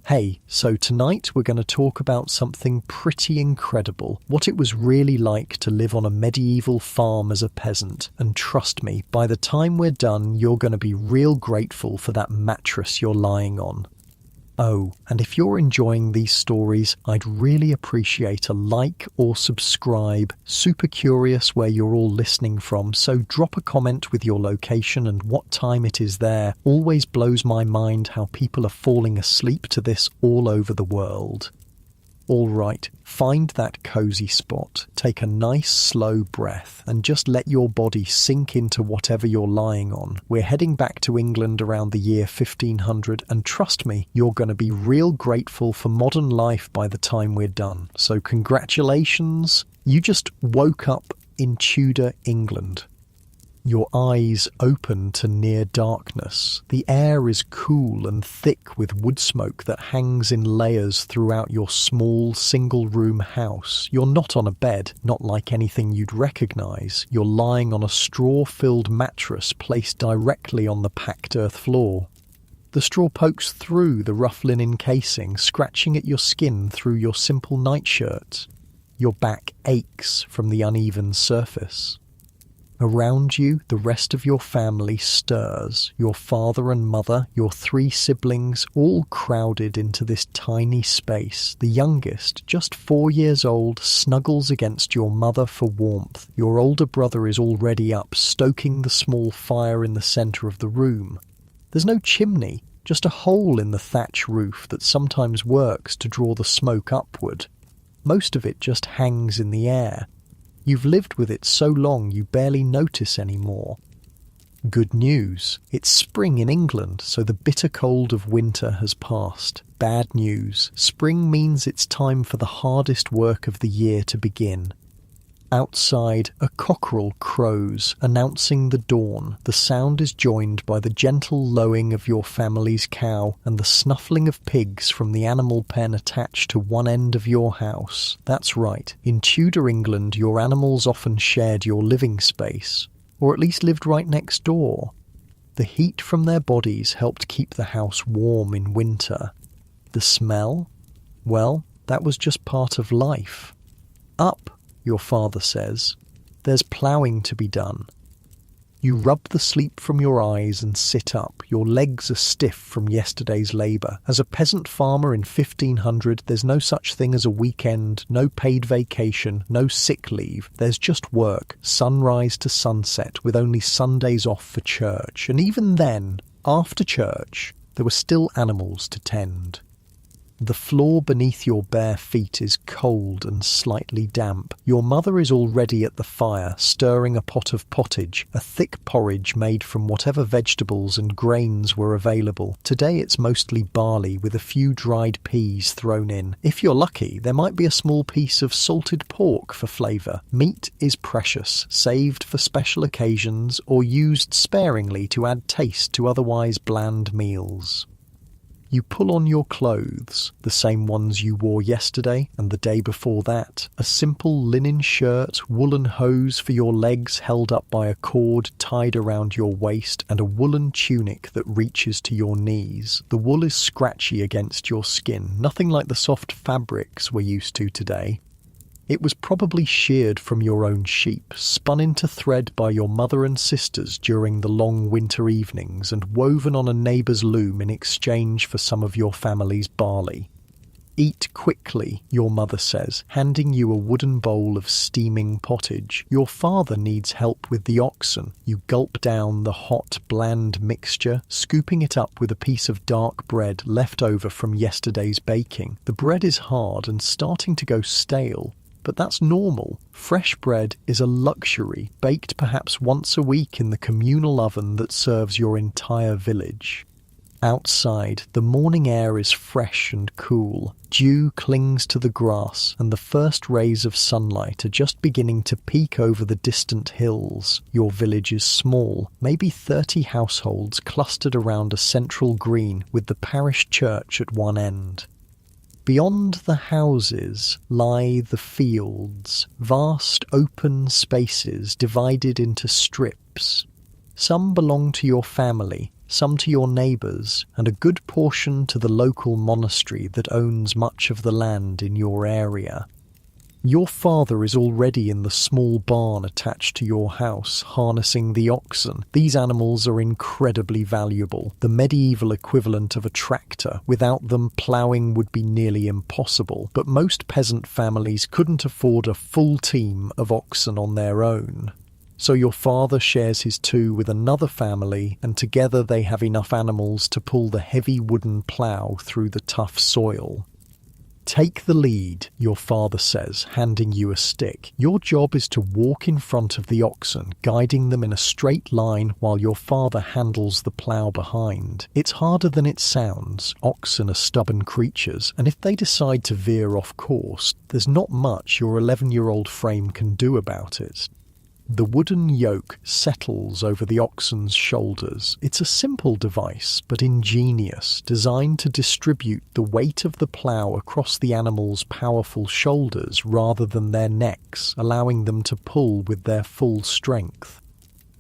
Hey, so tonight we're going to talk about something pretty incredible. What it was really like to live on a medieval farm as a peasant. And trust me, by the time we're done, you're going to be real grateful for that mattress you're lying on. Oh, and if you're enjoying these stories, I'd really appreciate a like or subscribe. Super curious where you're all listening from, so drop a comment with your location and what time it is there. Always blows my mind how people are falling asleep to this all over the world. All right, find that cozy spot, take a nice slow breath and just let your body sink into whatever you're lying on. We're heading back to England around the year 1500 and trust me, you're going to be real grateful for modern life by the time we're done. So congratulations, you just woke up in Tudor England. Your eyes open to near darkness. The air is cool and thick with wood smoke that hangs in layers throughout your small single-room house. You're not on a bed, not like anything you'd recognise. You're lying on a straw-filled mattress placed directly on the packed earth floor. The straw pokes through the rough linen casing, scratching at your skin through your simple nightshirt. Your back aches from the uneven surface. Around you, the rest of your family stirs, your father and mother, your 3 siblings, all crowded into this tiny space. The youngest, just 4 years old, snuggles against your mother for warmth. Your older brother is already up, stoking the small fire in the centre of the room. There's no chimney, just a hole in the thatch roof that sometimes works to draw the smoke upward. Most of it just hangs in the air. You've lived with it so long you barely notice anymore. Good news, it's spring in England, so the bitter cold of winter has passed. Bad news, spring means it's time for the hardest work of the year to begin. Outside, a cockerel crows, announcing the dawn. The sound is joined by the gentle lowing of your family's cow and the snuffling of pigs from the animal pen attached to one end of your house. That's right, in Tudor England your animals often shared your living space, or at least lived right next door. The heat from their bodies helped keep the house warm in winter. The smell? Well, that was just part of life. Up, your father says. There's ploughing to be done. You rub the sleep from your eyes and sit up. Your legs are stiff from yesterday's labour. As a peasant farmer in 1500, there's no such thing as a weekend, no paid vacation, no sick leave. There's just work, sunrise to sunset, with only Sundays off for church. And even then, after church, there were still animals to tend. The floor beneath your bare feet is cold and slightly damp. Your mother is already at the fire, stirring a pot of pottage, a thick porridge made from whatever vegetables and grains were available. Today it's mostly barley with a few dried peas thrown in. If you're lucky, there might be a small piece of salted pork for flavour. Meat is precious, saved for special occasions or used sparingly to add taste to otherwise bland meals. You pull on your clothes, the same ones you wore yesterday and the day before that. A simple linen shirt, woolen hose for your legs held up by a cord tied around your waist, and a woolen tunic that reaches to your knees. The wool is scratchy against your skin, nothing like the soft fabrics we're used to today. It was probably sheared from your own sheep, spun into thread by your mother and sisters during the long winter evenings, and woven on a neighbour's loom in exchange for some of your family's barley. Eat quickly, your mother says, handing you a wooden bowl of steaming pottage. Your father needs help with the oxen. You gulp down the hot, bland mixture, scooping it up with a piece of dark bread left over from yesterday's baking. The bread is hard and starting to go stale. But that's normal. Fresh bread is a luxury, baked perhaps once a week in the communal oven that serves your entire village. Outside, the morning air is fresh and cool. Dew clings to the grass, and the first rays of sunlight are just beginning to peek over the distant hills. Your village is small, maybe 30 households clustered around a central green with the parish church at one end. Beyond the houses lie the fields, vast open spaces divided into strips. Some belong to your family, some to your neighbours, and a good portion to the local monastery that owns much of the land in your area. Your father is already in the small barn attached to your house, harnessing the oxen. These animals are incredibly valuable, the medieval equivalent of a tractor. Without them, ploughing would be nearly impossible, but most peasant families couldn't afford a full team of oxen on their own. So your father shares his two with another family, and together they have enough animals to pull the heavy wooden plough through the tough soil. Take the lead, your father says, handing you a stick. Your job is to walk in front of the oxen, guiding them in a straight line while your father handles the plough behind. It's harder than it sounds. Oxen are stubborn creatures, and if they decide to veer off course, there's not much your 11-year-old frame can do about it. The wooden yoke settles over the oxen's shoulders. It's a simple device, but ingenious, designed to distribute the weight of the plough across the animal's powerful shoulders rather than their necks, allowing them to pull with their full strength.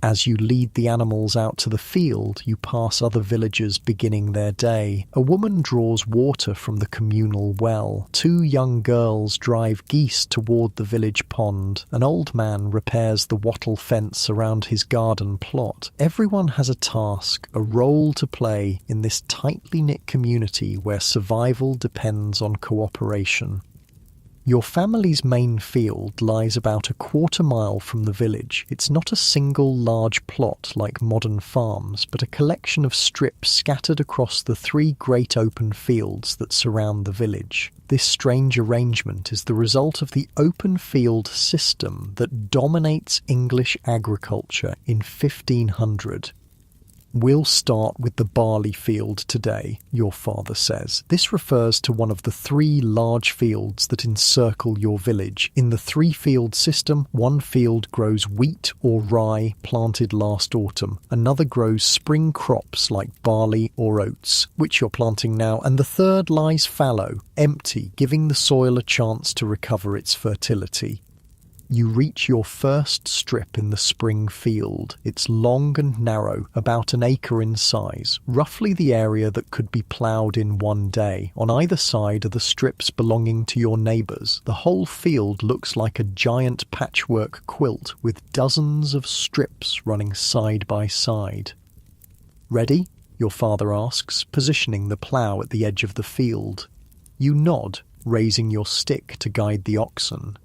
As you lead the animals out to the field, you pass other villagers beginning their day. A woman draws water from the communal well. 2 young girls drive geese toward the village pond. An old man repairs the wattle fence around his garden plot. Everyone has a task, a role to play in this tightly knit community where survival depends on cooperation. Your family's main field lies about a quarter-mile from the village. It's not a single large plot like modern farms, but a collection of strips scattered across the 3 great open fields that surround the village. This strange arrangement is the result of the open field system that dominates English agriculture in 1500. We'll start with the barley field today, your father says. This refers to one of the 3 large fields that encircle your village. In the 3-field system, one field grows wheat or rye planted last autumn. Another grows spring crops like barley or oats, which you're planting now, and the third lies fallow, empty, giving the soil a chance to recover its fertility. You reach your first strip in the spring field. It's long and narrow, about an acre in size, roughly the area that could be ploughed in one day. On either side are the strips belonging to your neighbours. The whole field looks like a giant patchwork quilt with dozens of strips running side by side. Ready? Your father asks, positioning the plough at the edge of the field. You nod, raising your stick to guide the oxen.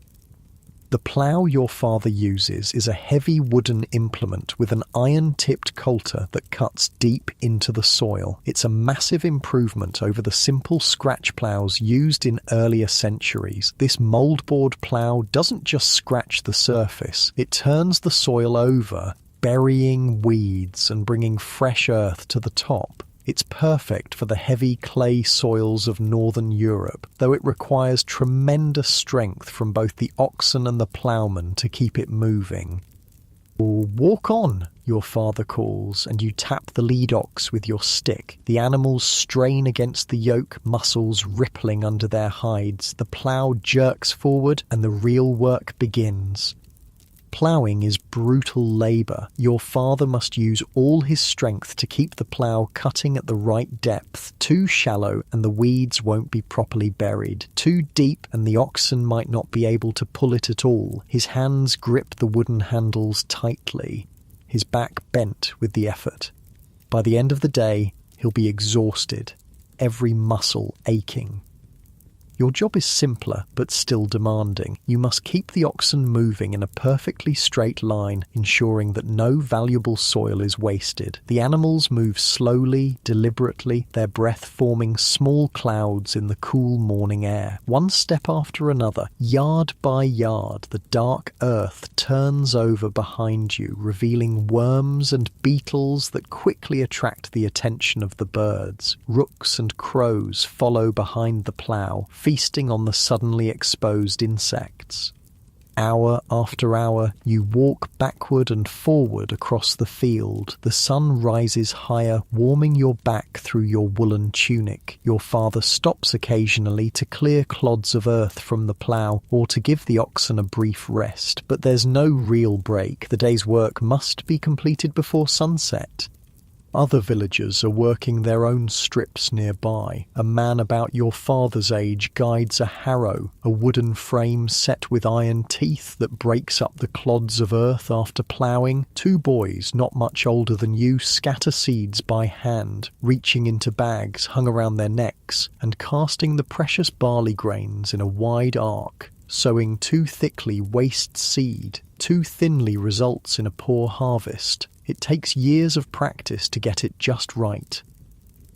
The plough your father uses is a heavy wooden implement with an iron-tipped coulter that cuts deep into the soil. It's a massive improvement over the simple scratch ploughs used in earlier centuries. This mouldboard plough doesn't just scratch the surface, it turns the soil over, burying weeds and bringing fresh earth to the top. It's perfect for the heavy clay soils of northern Europe, though it requires tremendous strength from both the oxen and the ploughman to keep it moving. Walk on, your father calls, and you tap the lead ox with your stick. The animals strain against the yoke, muscles rippling under their hides. The plough jerks forward and the real work begins. Ploughing is brutal labour. Your father must use all his strength to keep the plough cutting at the right depth. Too shallow and the weeds won't be properly buried. Too deep and the oxen might not be able to pull it at all. His hands grip the wooden handles tightly, his back bent with the effort. By the end of the day, he'll be exhausted, every muscle aching. Your job is simpler, but still demanding. You must keep the oxen moving in a perfectly straight line, ensuring that no valuable soil is wasted. The animals move slowly, deliberately, their breath forming small clouds in the cool morning air. One step after another, yard by yard, the dark earth turns over behind you, revealing worms and beetles that quickly attract the attention of the birds. Rooks and crows follow behind the plough, feasting on the suddenly exposed insects. Hour after hour, you walk backward and forward across the field. The sun rises higher, warming your back through your woolen tunic. Your father stops occasionally to clear clods of earth from the plough or to give the oxen a brief rest, but there's no real break. The day's work must be completed before sunset. Other villagers are working their own strips nearby. A man about your father's age guides a harrow, a wooden frame set with iron teeth that breaks up the clods of earth after ploughing. Two boys, not much older than you, scatter seeds by hand, reaching into bags hung around their necks and casting the precious barley grains in a wide arc. Sowing too thickly wastes seed, too thinly results in a poor harvest. It takes years of practice to get it just right.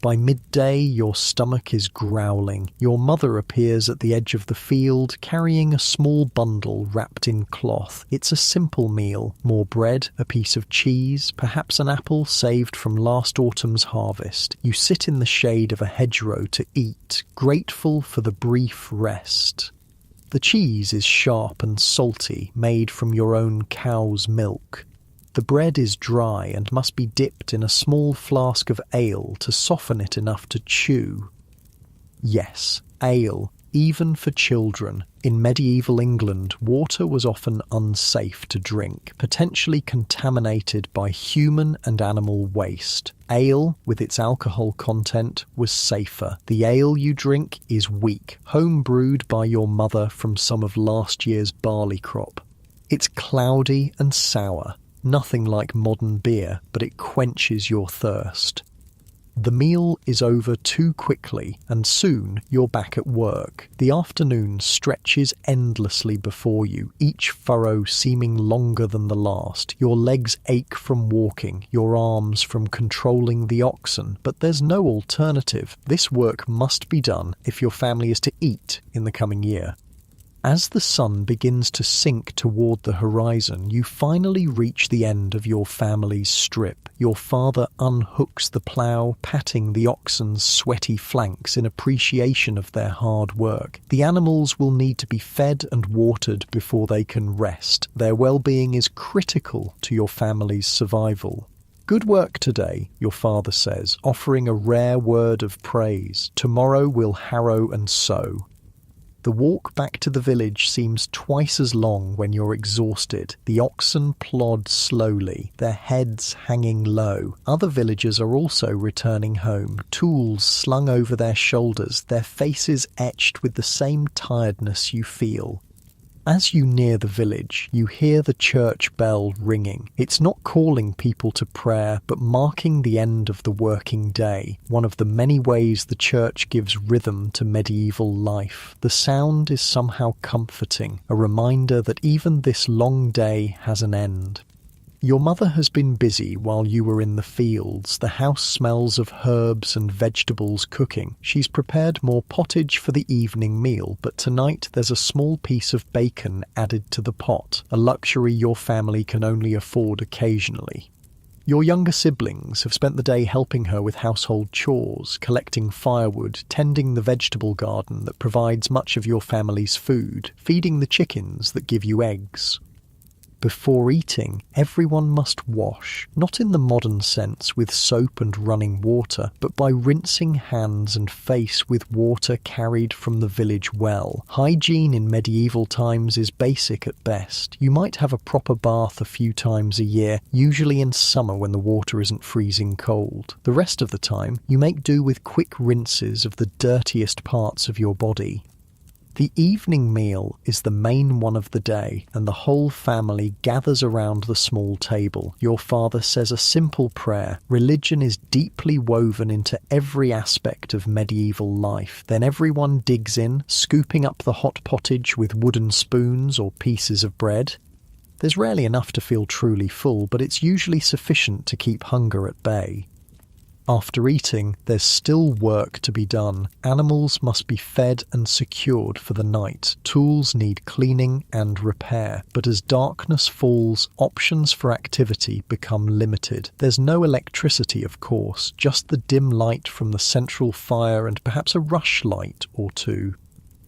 By midday, your stomach is growling. Your mother appears at the edge of the field, carrying a small bundle wrapped in cloth. It's a simple meal. More bread, a piece of cheese, perhaps an apple saved from last autumn's harvest. You sit in the shade of a hedgerow to eat, grateful for the brief rest. The cheese is sharp and salty, made from your own cow's milk. The bread is dry and must be dipped in a small flask of ale to soften it enough to chew. Yes, ale, even for children. In medieval England, water was often unsafe to drink, potentially contaminated by human and animal waste. Ale, with its alcohol content, was safer. The ale you drink is weak, home brewed by your mother from some of last year's barley crop. It's cloudy and sour. Nothing like modern beer, but it quenches your thirst. The meal is over too quickly, and soon you're back at work. The afternoon stretches endlessly before you, each furrow seeming longer than the last. Your legs ache from walking, your arms from controlling the oxen, but there's no alternative. This work must be done if your family is to eat in the coming year. As the sun begins to sink toward the horizon, you finally reach the end of your family's strip. Your father unhooks the plough, patting the oxen's sweaty flanks in appreciation of their hard work. The animals will need to be fed and watered before they can rest. Their well-being is critical to your family's survival. "Good work today," your father says, offering a rare word of praise. "Tomorrow we'll harrow and sow." The walk back to the village seems twice as long when you're exhausted. The oxen plod slowly, their heads hanging low. Other villagers are also returning home, tools slung over their shoulders, their faces etched with the same tiredness you feel. As you near the village, you hear the church bell ringing. It's not calling people to prayer, but marking the end of the working day, one of the many ways the church gives rhythm to medieval life. The sound is somehow comforting, a reminder that even this long day has an end. Your mother has been busy while you were in the fields. The house smells of herbs and vegetables cooking. She's prepared more pottage for the evening meal, but tonight there's a small piece of bacon added to the pot, a luxury your family can only afford occasionally. Your younger siblings have spent the day helping her with household chores, collecting firewood, tending the vegetable garden that provides much of your family's food, feeding the chickens that give you eggs. Before eating, everyone must wash, not in the modern sense with soap and running water, but by rinsing hands and face with water carried from the village well. Hygiene in medieval times is basic at best. You might have a proper bath a few times a year, usually in summer when the water isn't freezing cold. The rest of the time, you make do with quick rinses of the dirtiest parts of your body. The evening meal is the main one of the day, and the whole family gathers around the small table. Your father says a simple prayer. Religion is deeply woven into every aspect of medieval life. Then everyone digs in, scooping up the hot pottage with wooden spoons or pieces of bread. There's rarely enough to feel truly full, but it's usually sufficient to keep hunger at bay. After eating, there's still work to be done. Animals must be fed and secured for the night. Tools need cleaning and repair. But as darkness falls, options for activity become limited. There's no electricity, of course, just the dim light from the central fire and perhaps a rush light or two.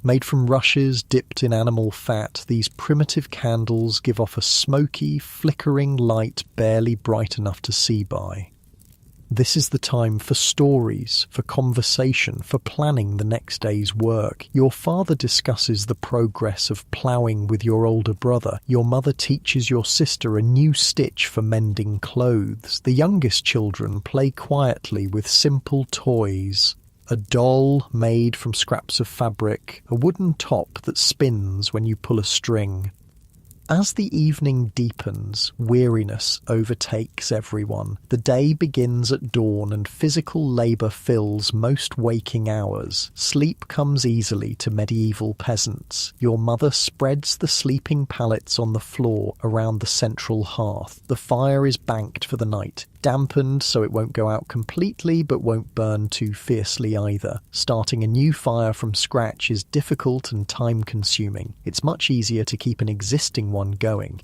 Made from rushes dipped in animal fat, these primitive candles give off a smoky, flickering light barely bright enough to see by. This is the time for stories, for conversation, for planning the next day's work. Your father discusses the progress of ploughing with your older brother. Your mother teaches your sister a new stitch for mending clothes. The youngest children play quietly with simple toys. A doll made from scraps of fabric, a wooden top that spins when you pull a string. As the evening deepens, weariness overtakes everyone. The day begins at dawn and physical labour fills most waking hours. Sleep comes easily to medieval peasants. Your mother spreads the sleeping pallets on the floor around the central hearth. The fire is banked for the night, dampened so it won't go out completely but won't burn too fiercely either. Starting a new fire from scratch is difficult and time-consuming. It's much easier to keep an existing one going.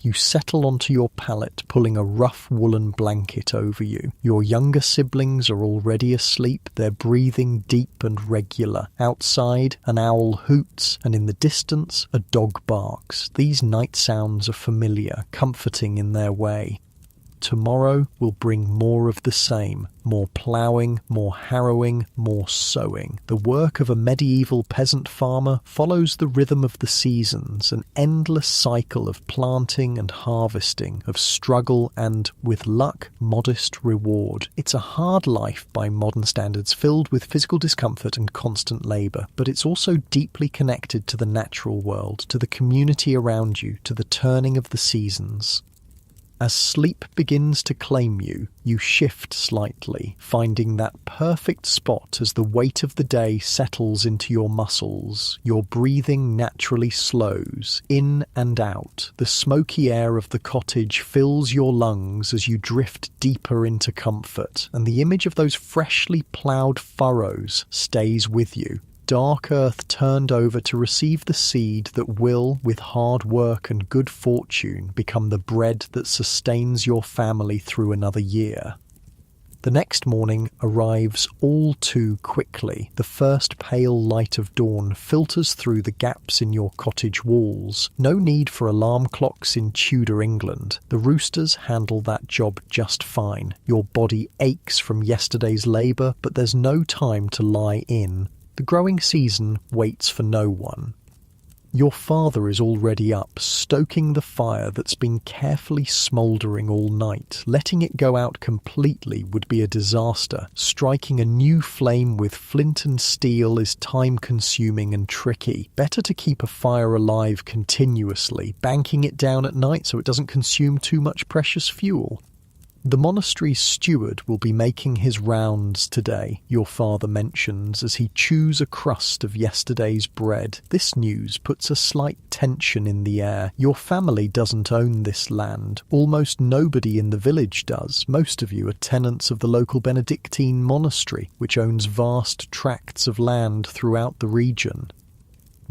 You settle onto your pallet, pulling a rough woolen blanket over you. Your younger siblings are already asleep, their breathing deep and regular. Outside, an owl hoots, and in the distance, a dog barks. These night sounds are familiar, comforting in their way. Tomorrow will bring more of the same, more ploughing, more harrowing, more sowing. The work of a medieval peasant farmer follows the rhythm of the seasons, an endless cycle of planting and harvesting, of struggle and, with luck, modest reward. It's a hard life by modern standards, filled with physical discomfort and constant labour, but it's also deeply connected to the natural world, to the community around you, to the turning of the seasons. As sleep begins to claim you, you shift slightly, finding that perfect spot as the weight of the day settles into your muscles. Your breathing naturally slows, in and out. The smoky air of the cottage fills your lungs as you drift deeper into comfort, and the image of those freshly ploughed furrows stays with you. Dark earth turned over to receive the seed that will, with hard work and good fortune, become the bread that sustains your family through another year. The next morning arrives all too quickly. The first pale light of dawn filters through the gaps in your cottage walls. No need for alarm clocks in Tudor England. The roosters handle that job just fine. Your body aches from yesterday's labour, but there's no time to lie in. The growing season waits for no one. Your father is already up, stoking the fire that's been carefully smouldering all night. Letting it go out completely would be a disaster. Striking a new flame with flint and steel is time-consuming and tricky. Better to keep a fire alive continuously, banking it down at night so it doesn't consume too much precious fuel. The monastery's steward will be making his rounds today, your father mentions as he chews a crust of yesterday's bread. This news puts a slight tension in the air. Your family doesn't own this land. Almost nobody in the village does. Most of you are tenants of the local Benedictine monastery, which owns vast tracts of land throughout the region.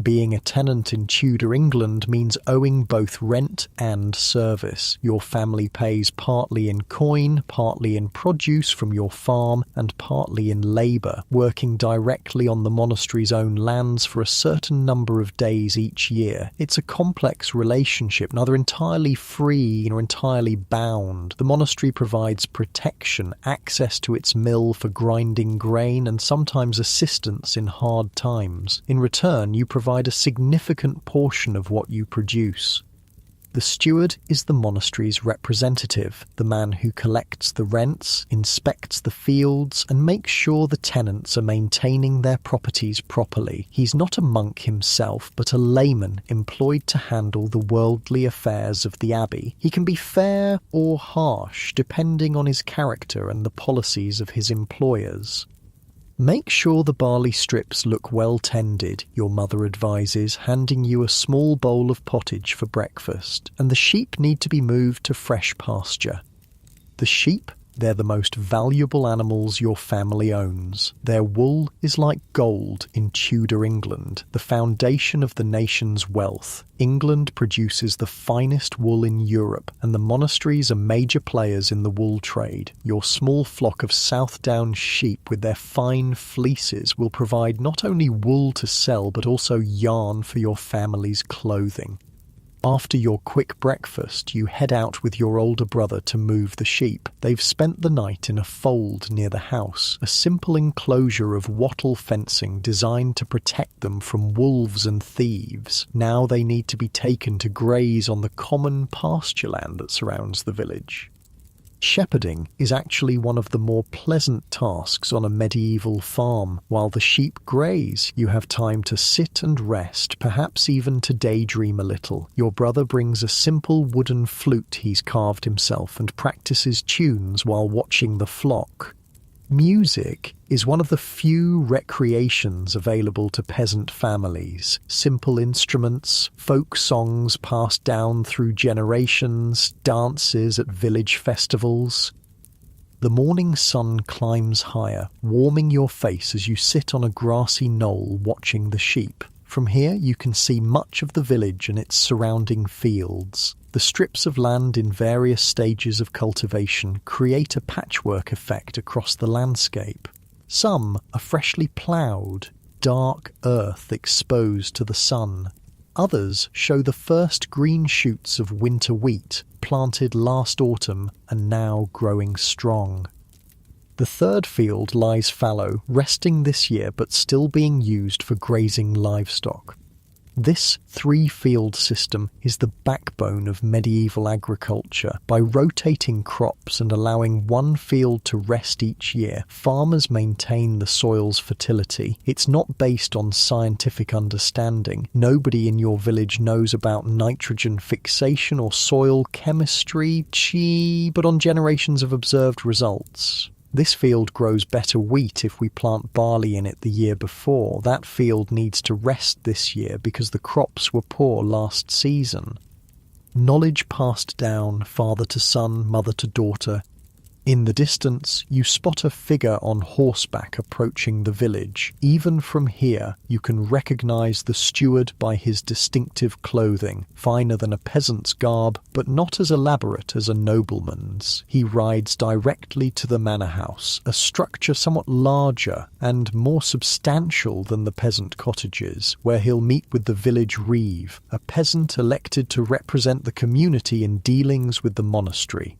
Being a tenant in Tudor England means owing both rent and service. Your family pays partly in coin, partly in produce from your farm, and partly in labour, working directly on the monastery's own lands for a certain number of days each year. It's a complex relationship, neither entirely free nor entirely bound. The monastery provides protection, access to its mill for grinding grain, and sometimes assistance in hard times. In return, you provide a significant portion of what you produce. The steward is the monastery's representative, the man who collects the rents, inspects the fields, and makes sure the tenants are maintaining their properties properly. He's not a monk himself, but a layman employed to handle the worldly affairs of the abbey. He can be fair or harsh, depending on his character and the policies of his employers. Make sure the barley strips look well tended, your mother advises, handing you a small bowl of pottage for breakfast, and the sheep need to be moved to fresh pasture. The sheep, they're the most valuable animals your family owns. Their wool is like gold in Tudor England, the foundation of the nation's wealth. England produces the finest wool in Europe, and the monasteries are major players in the wool trade. Your small flock of Southdown sheep with their fine fleeces will provide not only wool to sell but also yarn for your family's clothing. After your quick breakfast, you head out with your older brother to move the sheep. They've spent the night in a fold near the house, a simple enclosure of wattle fencing designed to protect them from wolves and thieves. Now they need to be taken to graze on the common pasture land that surrounds the village. Shepherding is actually one of the more pleasant tasks on a medieval farm. While the sheep graze, you have time to sit and rest, perhaps even to daydream a little. Your brother brings a simple wooden flute he's carved himself and practices tunes while watching the flock. Music is one of the few recreations available to peasant families. Simple instruments, folk songs passed down through generations, dances at village festivals. The morning sun climbs higher, warming your face as you sit on a grassy knoll watching the sheep. From here you can see much of the village and its surrounding fields. The strips of land in various stages of cultivation create a patchwork effect across the landscape. Some are freshly ploughed, dark earth exposed to the sun. Others show the first green shoots of winter wheat, planted last autumn and now growing strong. The third field lies fallow, resting this year but still being used for grazing livestock. This three-field system is the backbone of medieval agriculture. By rotating crops and allowing one field to rest each year, farmers maintain the soil's fertility. It's not based on scientific understanding. Nobody in your village knows about nitrogen fixation or soil chemistry, but on generations of observed results. This field grows better wheat if we plant barley in it the year before. That field needs to rest this year because the crops were poor last season. Knowledge passed down, father to son, mother to daughter. In the distance, you spot a figure on horseback approaching the village. Even from here, you can recognize the steward by his distinctive clothing, finer than a peasant's garb, but not as elaborate as a nobleman's. He rides directly to the manor house, a structure somewhat larger and more substantial than the peasant cottages, where he'll meet with the village reeve, a peasant elected to represent the community in dealings with the monastery.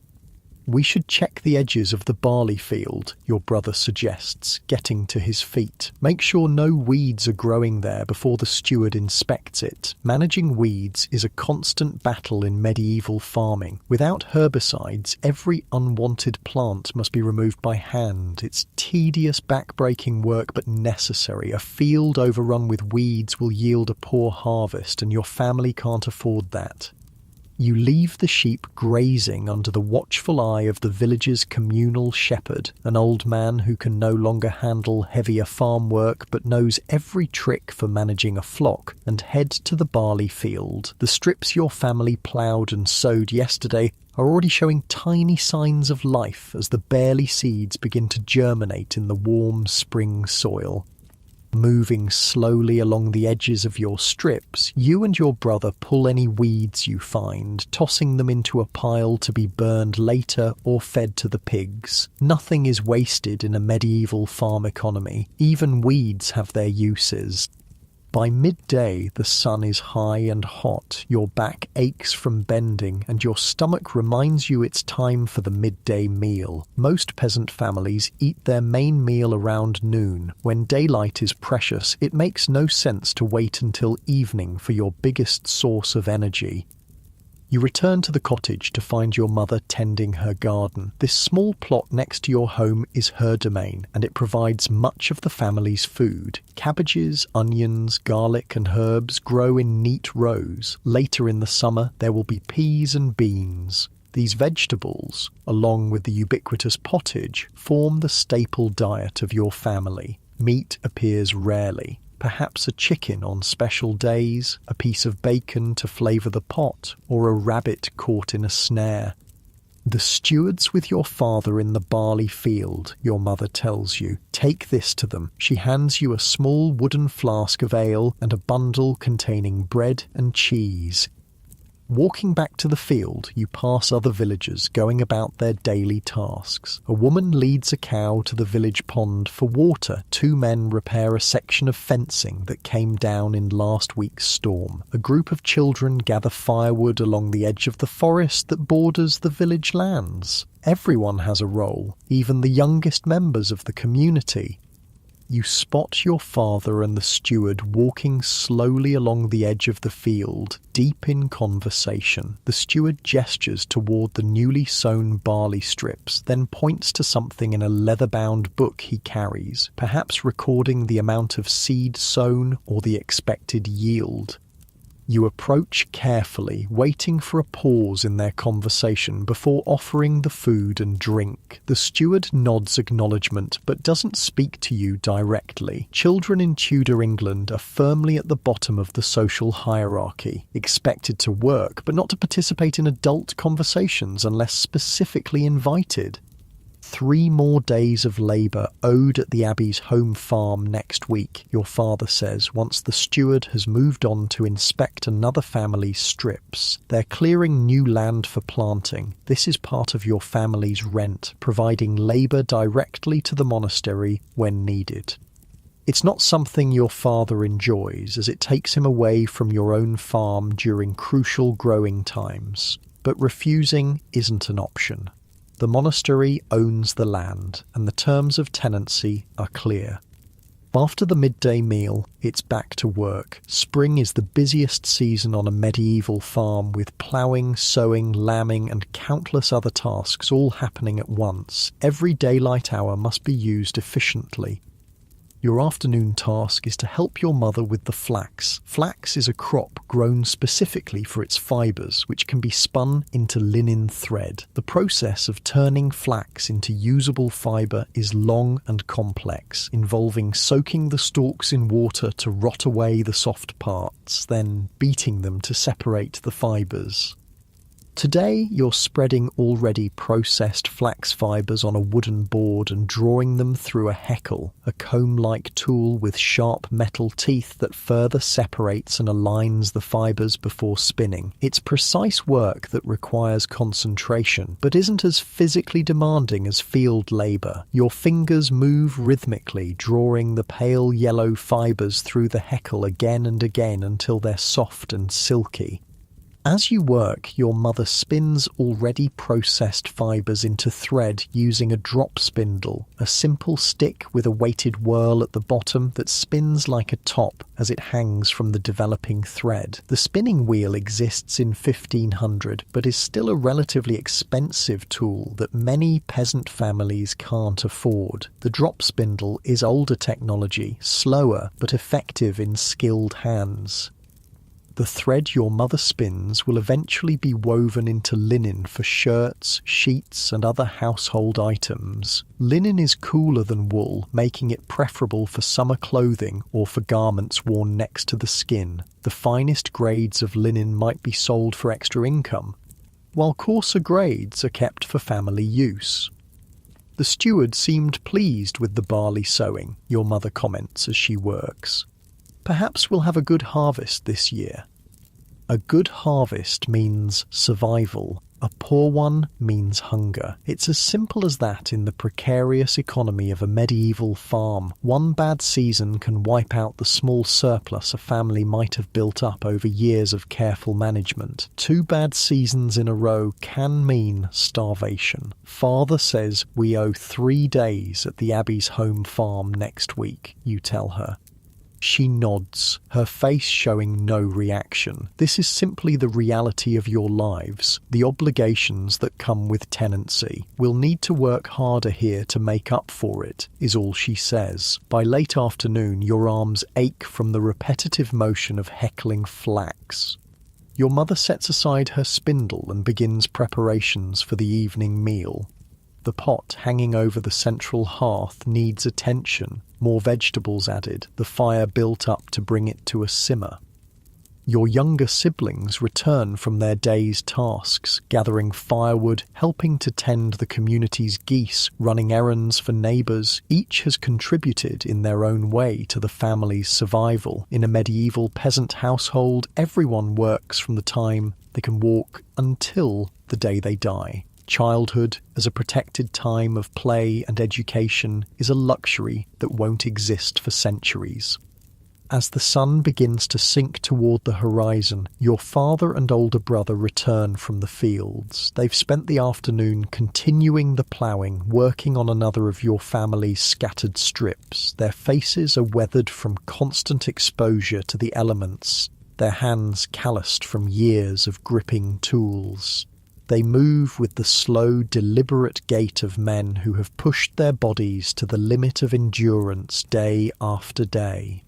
"We should check the edges of the barley field," your brother suggests, getting to his feet. "Make sure no weeds are growing there before the steward inspects it." Managing weeds is a constant battle in medieval farming. Without herbicides, every unwanted plant must be removed by hand. It's tedious, back-breaking work, but necessary. A field overrun with weeds will yield a poor harvest, and your family can't afford that. You leave the sheep grazing under the watchful eye of the village's communal shepherd, an old man who can no longer handle heavier farm work but knows every trick for managing a flock, and head to the barley field. The strips your family ploughed and sowed yesterday are already showing tiny signs of life as the barley seeds begin to germinate in the warm spring soil. Moving slowly along the edges of your strips, you and your brother pull any weeds you find, tossing them into a pile to be burned later or fed to the pigs. Nothing is wasted in a medieval farm economy. Even weeds have their uses. By midday, the sun is high and hot, your back aches from bending, and your stomach reminds you it's time for the midday meal. Most peasant families eat their main meal around noon. When daylight is precious, it makes no sense to wait until evening for your biggest source of energy. You return to the cottage to find your mother tending her garden. This small plot next to your home is her domain, and it provides much of the family's food. Cabbages, onions, garlic and herbs grow in neat rows. Later in the summer, there will be peas and beans. These vegetables, along with the ubiquitous pottage, form the staple diet of your family. Meat appears rarely. Perhaps a chicken on special days, a piece of bacon to flavour the pot, or a rabbit caught in a snare. The steward's with your father in the barley field, your mother tells you. Take this to them. She hands you a small wooden flask of ale and a bundle containing bread and cheese. Walking back to the field, you pass other villagers going about their daily tasks. A woman leads a cow to the village pond for water. 2 men repair a section of fencing that came down in last week's storm. A group of children gather firewood along the edge of the forest that borders the village lands. Everyone has a role, even the youngest members of the community. You spot your father and the steward walking slowly along the edge of the field, deep in conversation. The steward gestures toward the newly sown barley strips, then points to something in a leather-bound book he carries, perhaps recording the amount of seed sown or the expected yield. You approach carefully, waiting for a pause in their conversation before offering the food and drink. The steward nods acknowledgement but doesn't speak to you directly. Children in Tudor England are firmly at the bottom of the social hierarchy, expected to work but not to participate in adult conversations unless specifically invited. 3 more days of labour owed at the Abbey's home farm next week, your father says, once the steward has moved on to inspect another family's strips. They're clearing new land for planting. This is part of your family's rent, providing labour directly to the monastery when needed. It's not something your father enjoys, as it takes him away from your own farm during crucial growing times. But refusing isn't an option. The monastery owns the land, and the terms of tenancy are clear. After the midday meal, it's back to work. Spring is the busiest season on a medieval farm, with ploughing, sowing, lambing, and countless other tasks all happening at once. Every daylight hour must be used efficiently. Your afternoon task is to help your mother with the flax. Flax is a crop grown specifically for its fibres, which can be spun into linen thread. The process of turning flax into usable fibre is long and complex, involving soaking the stalks in water to rot away the soft parts, then beating them to separate the fibres. Today, you're spreading already processed flax fibres on a wooden board and drawing them through a heckle, a comb-like tool with sharp metal teeth that further separates and aligns the fibres before spinning. It's precise work that requires concentration, but isn't as physically demanding as field labour. Your fingers move rhythmically, drawing the pale yellow fibres through the heckle again and again until they're soft and silky. As you work, your mother spins already processed fibres into thread using a drop spindle, a simple stick with a weighted whirl at the bottom that spins like a top as it hangs from the developing thread. The spinning wheel exists in 1500, but is still a relatively expensive tool that many peasant families can't afford. The drop spindle is older technology, slower but effective in skilled hands. The thread your mother spins will eventually be woven into linen for shirts, sheets, and other household items. Linen is cooler than wool, making it preferable for summer clothing or for garments worn next to the skin. The finest grades of linen might be sold for extra income, while coarser grades are kept for family use. The steward seemed pleased with the barley sowing, your mother comments as she works. Perhaps we'll have a good harvest this year. A good harvest means survival. A poor one means hunger. It's as simple as that in the precarious economy of a medieval farm. One bad season can wipe out the small surplus a family might have built up over years of careful management. 2 bad seasons in a row can mean starvation. Father says we owe 3 days at the Abbey's home farm next week, you tell her. She nods, her face showing no reaction. This is simply the reality of your lives, the obligations that come with tenancy. We'll need to work harder here to make up for it, is all she says. By late afternoon, your arms ache from the repetitive motion of heckling flax. Your mother sets aside her spindle and begins preparations for the evening meal. The pot hanging over the central hearth needs attention, more vegetables added, the fire built up to bring it to a simmer. Your younger siblings return from their day's tasks, gathering firewood, helping to tend the community's geese, running errands for neighbours. Each has contributed in their own way to the family's survival. In a medieval peasant household, everyone works from the time they can walk until the day they die. Childhood, as a protected time of play and education, is a luxury that won't exist for centuries. As the sun begins to sink toward the horizon, your father and older brother return from the fields. They've spent the afternoon continuing the ploughing, working on another of your family's scattered strips. Their faces are weathered from constant exposure to the elements, their hands calloused from years of gripping tools. They move with the slow, deliberate gait of men who have pushed their bodies to the limit of endurance day after day.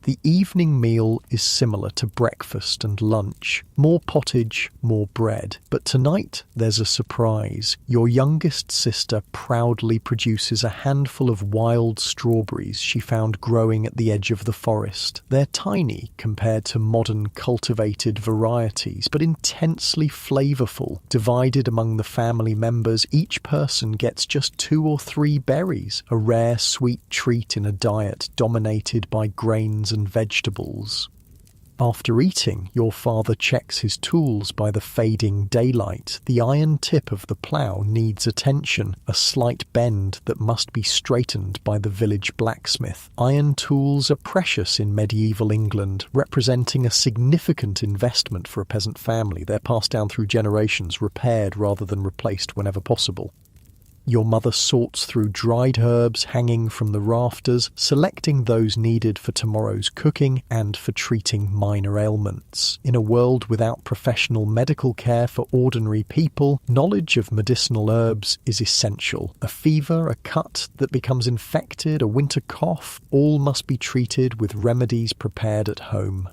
The evening meal is similar to breakfast and lunch. More pottage, more bread. But tonight there's a surprise. Your youngest sister proudly produces a handful of wild strawberries she found growing at the edge of the forest. They're tiny compared to modern cultivated varieties, but intensely flavourful. Divided among the family members, each person gets just 2 or 3 berries, a rare sweet treat in a diet dominated by grains and vegetables. After eating, your father checks his tools by the fading daylight. The iron tip of the plough needs attention, a slight bend that must be straightened by the village blacksmith. Iron tools are precious in medieval England, representing a significant investment for a peasant family. They're passed down through generations, repaired rather than replaced whenever possible. Your mother sorts through dried herbs hanging from the rafters, selecting those needed for tomorrow's cooking and for treating minor ailments. In a world without professional medical care for ordinary people, knowledge of medicinal herbs is essential. A fever, a cut that becomes infected, a winter cough, all must be treated with remedies prepared at home.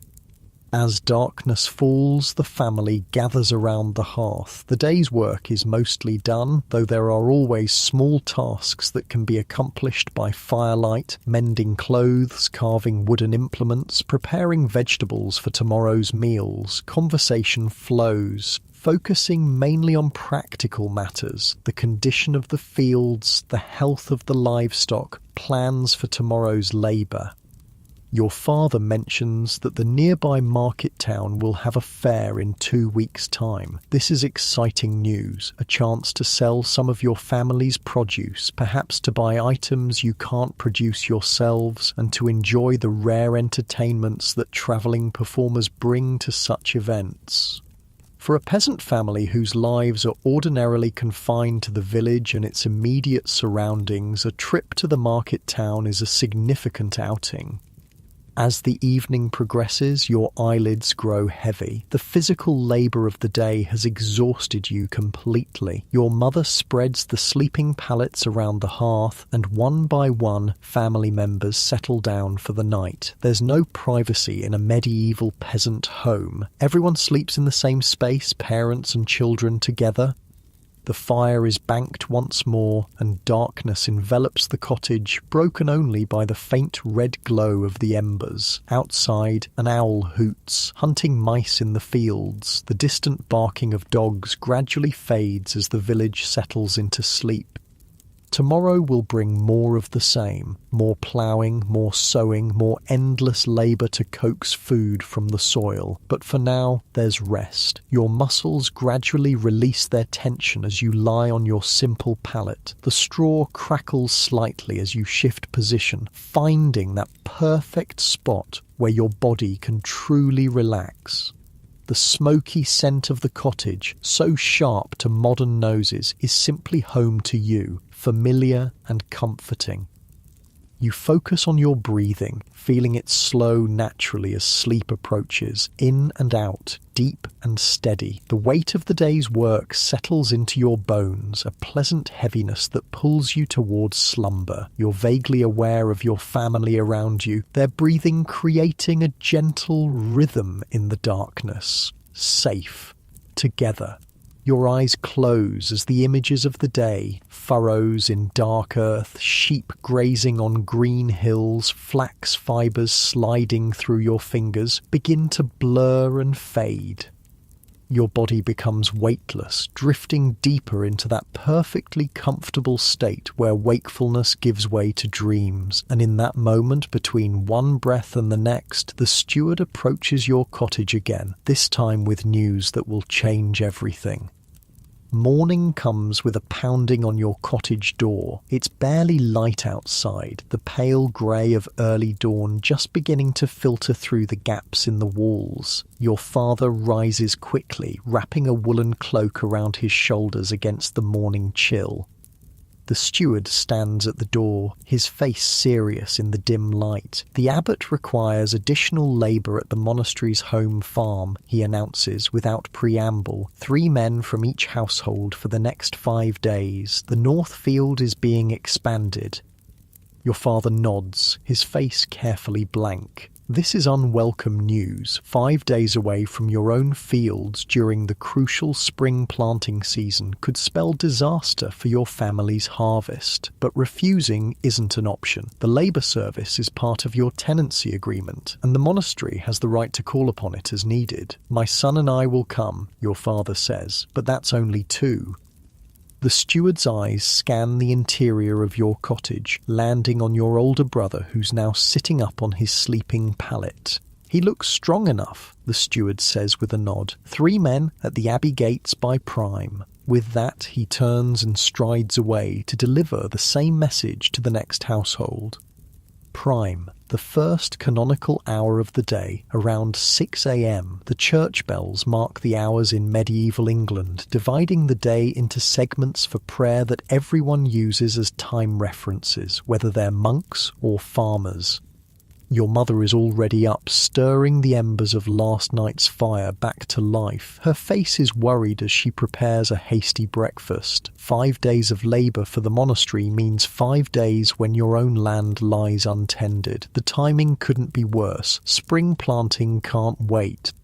As darkness falls, the family gathers around the hearth. The day's work is mostly done, though there are always small tasks that can be accomplished by firelight, mending clothes, carving wooden implements, preparing vegetables for tomorrow's meals. Conversation flows, focusing mainly on practical matters, the condition of the fields, the health of the livestock, plans for tomorrow's labour. Your father mentions that the nearby market town will have a fair in 2 weeks' time. This is exciting news, a chance to sell some of your family's produce, perhaps to buy items you can't produce yourselves, and to enjoy the rare entertainments that travelling performers bring to such events. For a peasant family whose lives are ordinarily confined to the village and its immediate surroundings, a trip to the market town is a significant outing. As the evening progresses, your eyelids grow heavy. The physical labour of the day has exhausted you completely. Your mother spreads the sleeping pallets around the hearth, and one by one, family members settle down for the night. There's no privacy in a medieval peasant home. Everyone sleeps in the same space, parents and children together. The fire is banked once more, and darkness envelops the cottage, broken only by the faint red glow of the embers. Outside, an owl hoots, hunting mice in the fields. The distant barking of dogs gradually fades as the village settles into sleep. Tomorrow will bring more of the same, more ploughing, more sowing, more endless labour to coax food from the soil. But for now, there's rest. Your muscles gradually release their tension as you lie on your simple pallet. The straw crackles slightly as you shift position, finding that perfect spot where your body can truly relax. The smoky scent of the cottage, so sharp to modern noses, is simply home to you, familiar and comforting. You focus on your breathing, feeling it slow naturally as sleep approaches, in and out, deep and steady. The weight of the day's work settles into your bones, a pleasant heaviness that pulls you towards slumber. You're vaguely aware of your family around you, their breathing creating a gentle rhythm in the darkness. Safe. Together. Your eyes close as the images of the day, furrows in dark earth, sheep grazing on green hills, flax fibres sliding through your fingers, begin to blur and fade. Your body becomes weightless, drifting deeper into that perfectly comfortable state where wakefulness gives way to dreams, and in that moment between one breath and the next, the steward approaches your cottage again, this time with news that will change everything. Morning comes with a pounding on your cottage door. It's barely light outside, the pale grey of early dawn just beginning to filter through the gaps in the walls. Your father rises quickly, wrapping a woolen cloak around his shoulders against the morning chill. The steward stands at the door, his face serious in the dim light. The abbot requires additional labour at the monastery's home farm, he announces without preamble. 3 men from each household for the next 5 days. The north field is being expanded. Your father nods, his face carefully blank. This is unwelcome news, 5 days away from your own fields during the crucial spring planting season could spell disaster for your family's harvest. But refusing isn't an option. The labour service is part of your tenancy agreement, and the monastery has the right to call upon it as needed. My son and I will come, your father says, but that's only 2. The steward's eyes scan the interior of your cottage, landing on your older brother who's now sitting up on his sleeping pallet. He looks strong enough, the steward says with a nod. 3 men at the abbey gates by prime. With that, he turns and strides away to deliver the same message to the next household. Prime, the first canonical hour of the day, around 6 a.m. The church bells mark the hours in medieval England, dividing the day into segments for prayer that everyone uses as time references, whether they're monks or farmers. Your mother is already up, stirring the embers of last night's fire back to life. Her face is worried as she prepares a hasty breakfast. 5 days of labour for the monastery means 5 days when your own land lies untended. The timing couldn't be worse. Spring planting can't wait.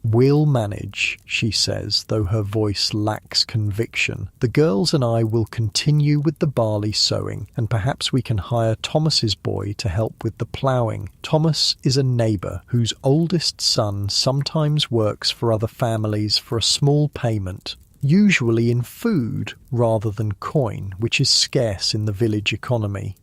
We'll manage, she says, though her voice lacks conviction. The girls and I will continue with the barley sowing, and perhaps we can hire Thomas's boy to help with the ploughing. Thomas is a neighbour whose oldest son sometimes works for other families for a small payment, usually in food rather than coin, which is scarce in the village economy.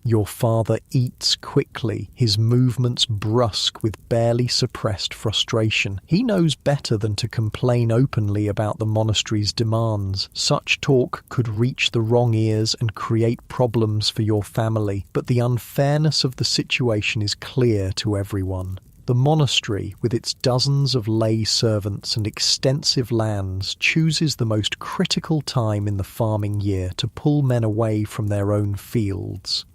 Your father eats quickly, his movements brusque with barely suppressed frustration. He knows better than to complain openly about the monastery's demands. Such talk could reach the wrong ears and create problems for your family, but the unfairness of the situation is clear to everyone. The monastery, with its dozens of lay servants and extensive lands, chooses the most critical time in the farming year to pull men away from their own fields.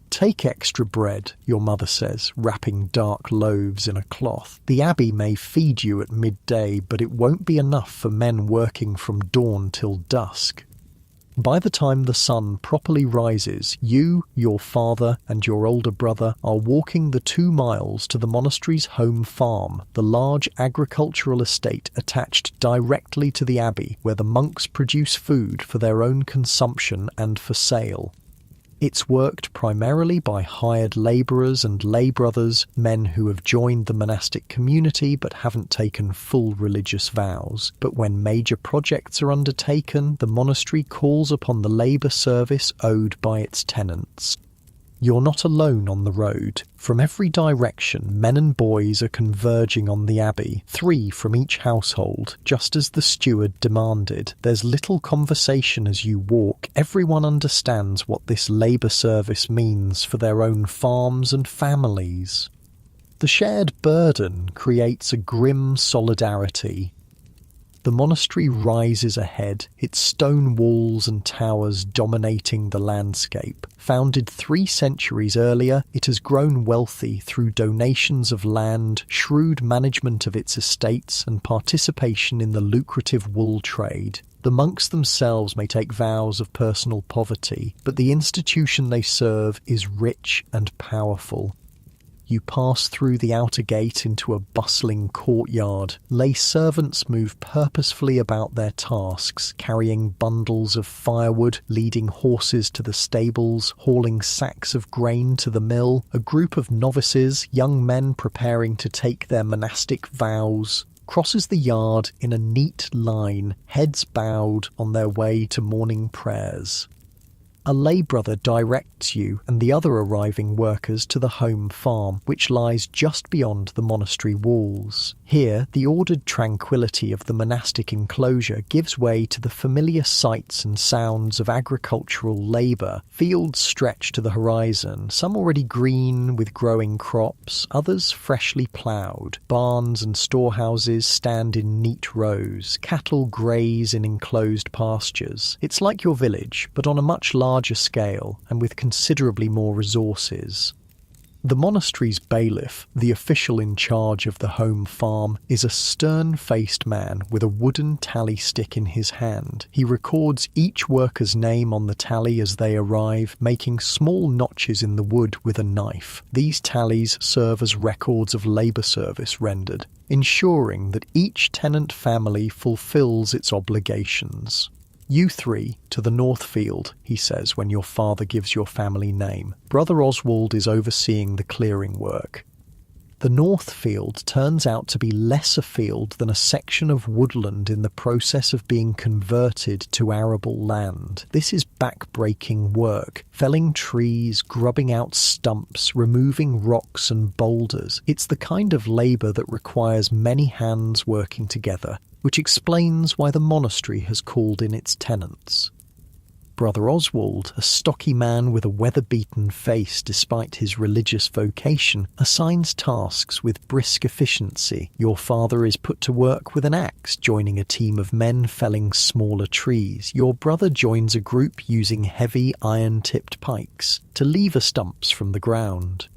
Take extra bread, your mother says, wrapping dark loaves in a cloth. The abbey may feed you at midday, but it won't be enough for men working from dawn till dusk. By the time the sun properly rises, you, your father, and your older brother are walking the 2 miles to the monastery's home farm, the large agricultural estate attached directly to the abbey, where the monks produce food for their own consumption and for sale. It's worked primarily by hired labourers and lay brothers, men who have joined the monastic community but haven't taken full religious vows. But when major projects are undertaken, the monastery calls upon the labour service owed by its tenants. You're not alone on the road. From every direction, men and boys are converging on the abbey, 3 from each household, just as the steward demanded. There's little conversation as you walk. Everyone understands what this labour service means for their own farms and families. The shared burden creates a grim solidarity. The monastery rises ahead, its stone walls and towers dominating the landscape. Founded 3 centuries earlier, it has grown wealthy through donations of land, shrewd management of its estates, and participation in the lucrative wool trade. The monks themselves may take vows of personal poverty, but the institution they serve is rich and powerful. You pass through the outer gate into a bustling courtyard. Lay servants move purposefully about their tasks, carrying bundles of firewood, leading horses to the stables, hauling sacks of grain to the mill. A group of novices, young men preparing to take their monastic vows, crosses the yard in a neat line, heads bowed on their way to morning prayers. A lay brother directs you and the other arriving workers to the home farm, which lies just beyond the monastery walls. Here, the ordered tranquility of the monastic enclosure gives way to the familiar sights and sounds of agricultural labour. Fields stretch to the horizon, some already green with growing crops, others freshly ploughed. Barns and storehouses stand in neat rows. Cattle graze in enclosed pastures. It's like your village, but on a much larger scale and with considerably more resources. The monastery's bailiff, the official in charge of the home farm, is a stern-faced man with a wooden tally stick in his hand. He records each worker's name on the tally as they arrive, making small notches in the wood with a knife. These tallies serve as records of labour service rendered, ensuring that each tenant family fulfills its obligations. "You three, to the north field," he says when your father gives your family name. Brother Oswald is overseeing the clearing work. The north field turns out to be less a field than a section of woodland in the process of being converted to arable land. This is back-breaking work, felling trees, grubbing out stumps, removing rocks and boulders. It's the kind of labour that requires many hands working together, which explains why the monastery has called in its tenants. Brother Oswald, a stocky man with a weather-beaten face despite his religious vocation, assigns tasks with brisk efficiency. Your father is put to work with an axe, joining a team of men felling smaller trees. Your brother joins a group using heavy iron-tipped pikes to lever stumps from the ground.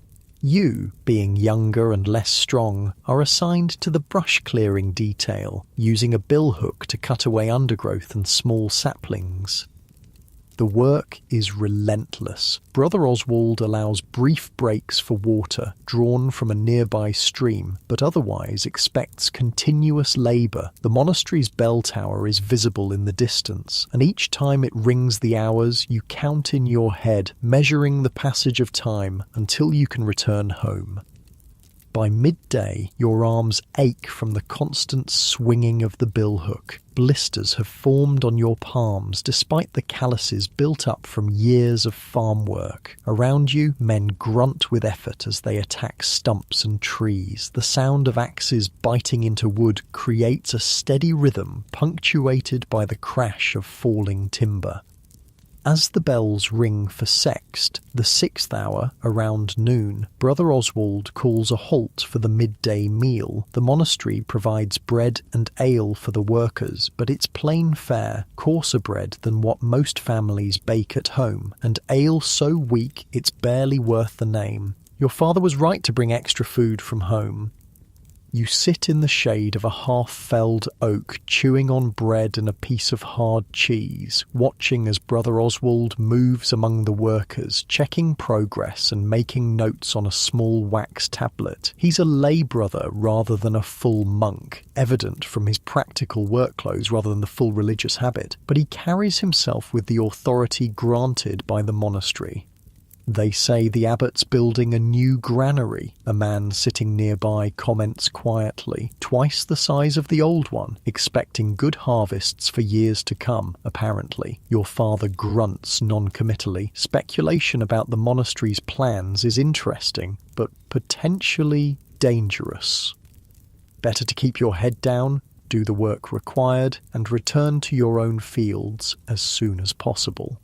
You, being younger and less strong, are assigned to the brush-clearing detail, using a billhook to cut away undergrowth and small saplings. The work is relentless. Brother Oswald allows brief breaks for water drawn from a nearby stream, but otherwise expects continuous labour. The monastery's bell tower is visible in the distance, and each time it rings the hours, you count in your head, measuring the passage of time until you can return home. By midday, your arms ache from the constant swinging of the billhook. Blisters have formed on your palms despite the calluses built up from years of farm work. Around you, men grunt with effort as they attack stumps and trees. The sound of axes biting into wood creates a steady rhythm punctuated by the crash of falling timber. As the bells ring for sext, the 6th hour, around noon, Brother Oswald calls a halt for the midday meal. The monastery provides bread and ale for the workers, but it's plain fare, coarser bread than what most families bake at home, and ale so weak it's barely worth the name. Your father was right to bring extra food from home. You sit in the shade of a half-felled oak, chewing on bread and a piece of hard cheese, watching as Brother Oswald moves among the workers, checking progress and making notes on a small wax tablet. He's a lay brother rather than a full monk, evident from his practical work clothes rather than the full religious habit, but he carries himself with the authority granted by the monastery. They say the abbot's building a new granary. A man sitting nearby comments quietly, twice the size of the old one, expecting good harvests for years to come, apparently. Your father grunts non-committally. Speculation about the monastery's plans is interesting, but potentially dangerous. Better to keep your head down, do the work required, and return to your own fields as soon as possible.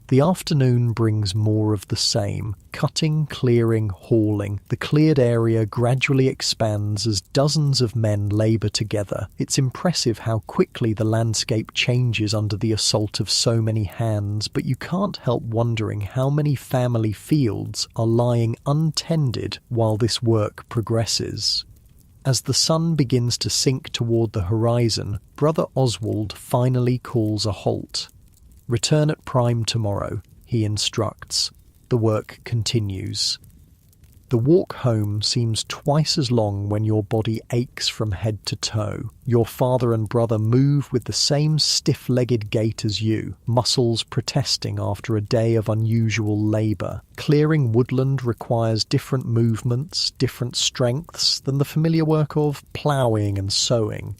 The afternoon brings more of the same, cutting, clearing, hauling. The cleared area gradually expands as dozens of men labour together. It's impressive how quickly the landscape changes under the assault of so many hands, but you can't help wondering how many family fields are lying untended while this work progresses. As the sun begins to sink toward the horizon, Brother Oswald finally calls a halt. Return at prime tomorrow, he instructs. The work continues. The walk home seems twice as long when your body aches from head to toe. Your father and brother move with the same stiff-legged gait as you, muscles protesting after a day of unusual labour. Clearing woodland requires different movements, different strengths than the familiar work of ploughing and sowing.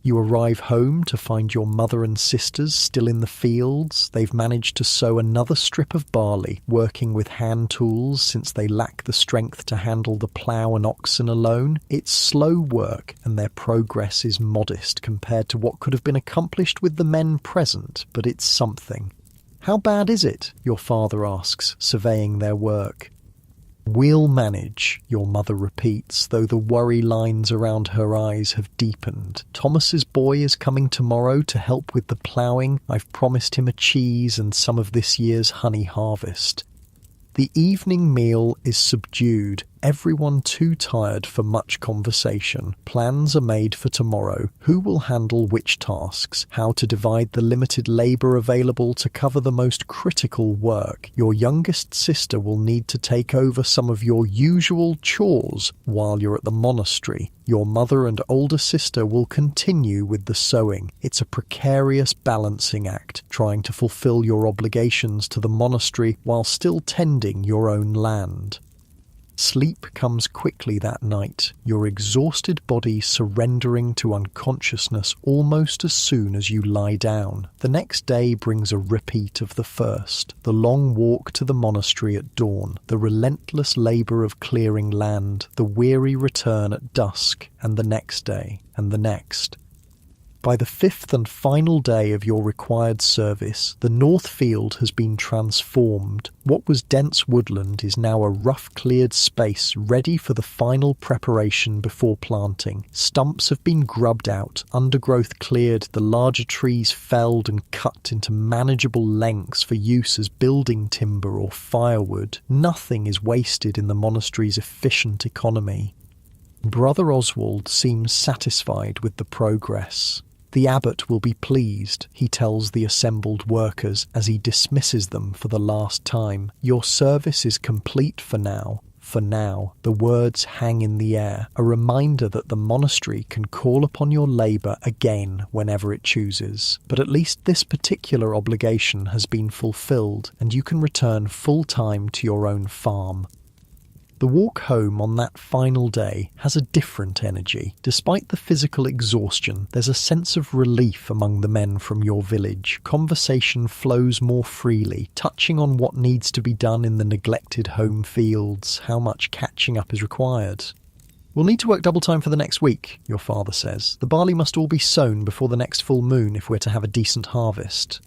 You arrive home to find your mother and sisters still in the fields. They've managed to sow another strip of barley, working with hand tools since they lack the strength to handle the plough and oxen alone. It's slow work, and their progress is modest compared to what could have been accomplished with the men present, but it's something. "How bad is it?" your father asks, surveying their work. "We'll manage," your mother repeats, though the worry lines around her eyes have deepened. "Thomas's boy is coming tomorrow to help with the ploughing. I've promised him a cheese and some of this year's honey harvest." The evening meal is subdued, everyone too tired for much conversation. Plans are made for tomorrow. Who will handle which tasks? How to divide the limited labour available to cover the most critical work. Your youngest sister will need to take over some of your usual chores while you're at the monastery. Your mother and older sister will continue with the sewing. It's a precarious balancing act, trying to fulfill your obligations to the monastery while still tending your own land. Sleep comes quickly that night, your exhausted body surrendering to unconsciousness almost as soon as you lie down. The next day brings a repeat of the first, the long walk to the monastery at dawn, the relentless labour of clearing land, the weary return at dusk, and the next day, and the next. By the fifth and final day of your required service, the north field has been transformed. What was dense woodland is now a rough cleared space ready for the final preparation before planting. Stumps have been grubbed out, undergrowth cleared, the larger trees felled and cut into manageable lengths for use as building timber or firewood. Nothing is wasted in the monastery's efficient economy. Brother Oswald seems satisfied with the progress. The abbot will be pleased, he tells the assembled workers as he dismisses them for the last time. Your service is complete for now. For now, the words hang in the air, a reminder that the monastery can call upon your labour again whenever it chooses. But at least this particular obligation has been fulfilled, and you can return full-time to your own farm. The walk home on that final day has a different energy. Despite the physical exhaustion, there's a sense of relief among the men from your village. Conversation flows more freely, touching on what needs to be done in the neglected home fields, how much catching up is required. "We'll need to work double time for the next week," your father says. "The barley must all be sown before the next full moon if we're to have a decent harvest."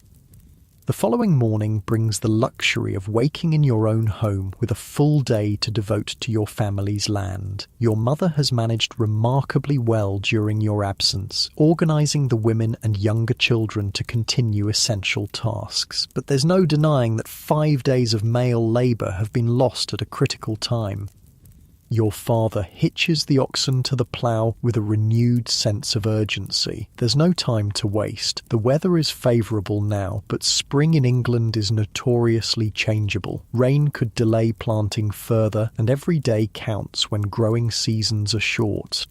The following morning brings the luxury of waking in your own home with a full day to devote to your family's land. Your mother has managed remarkably well during your absence, organising the women and younger children to continue essential tasks. But there's no denying that 5 days of male labour have been lost at a critical time. Your father hitches the oxen to the plough with a renewed sense of urgency. There's no time to waste. The weather is favourable now, but spring in England is notoriously changeable. Rain could delay planting further, and every day counts when growing seasons are short.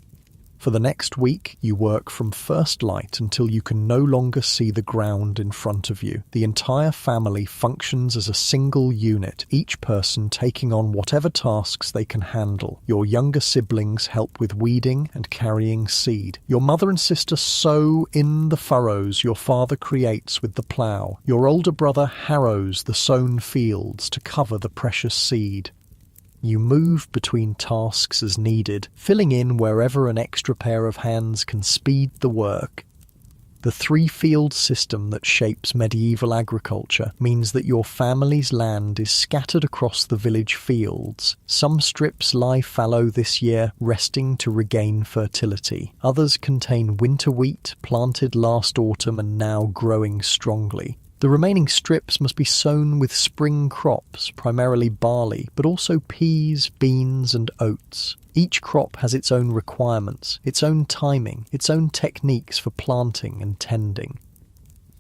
For the next week, you work from first light until you can no longer see the ground in front of you. The entire family functions as a single unit, each person taking on whatever tasks they can handle. Your younger siblings help with weeding and carrying seed. Your mother and sister sow in the furrows your father creates with the plough. Your older brother harrows the sown fields to cover the precious seed. You move between tasks as needed, filling in wherever an extra pair of hands can speed the work. The three-field system that shapes medieval agriculture means that your family's land is scattered across the village fields. Some strips lie fallow this year, resting to regain fertility. Others contain winter wheat, planted last autumn and now growing strongly. The remaining strips must be sown with spring crops, primarily barley, but also peas, beans and oats. Each crop has its own requirements, its own timing, its own techniques for planting and tending.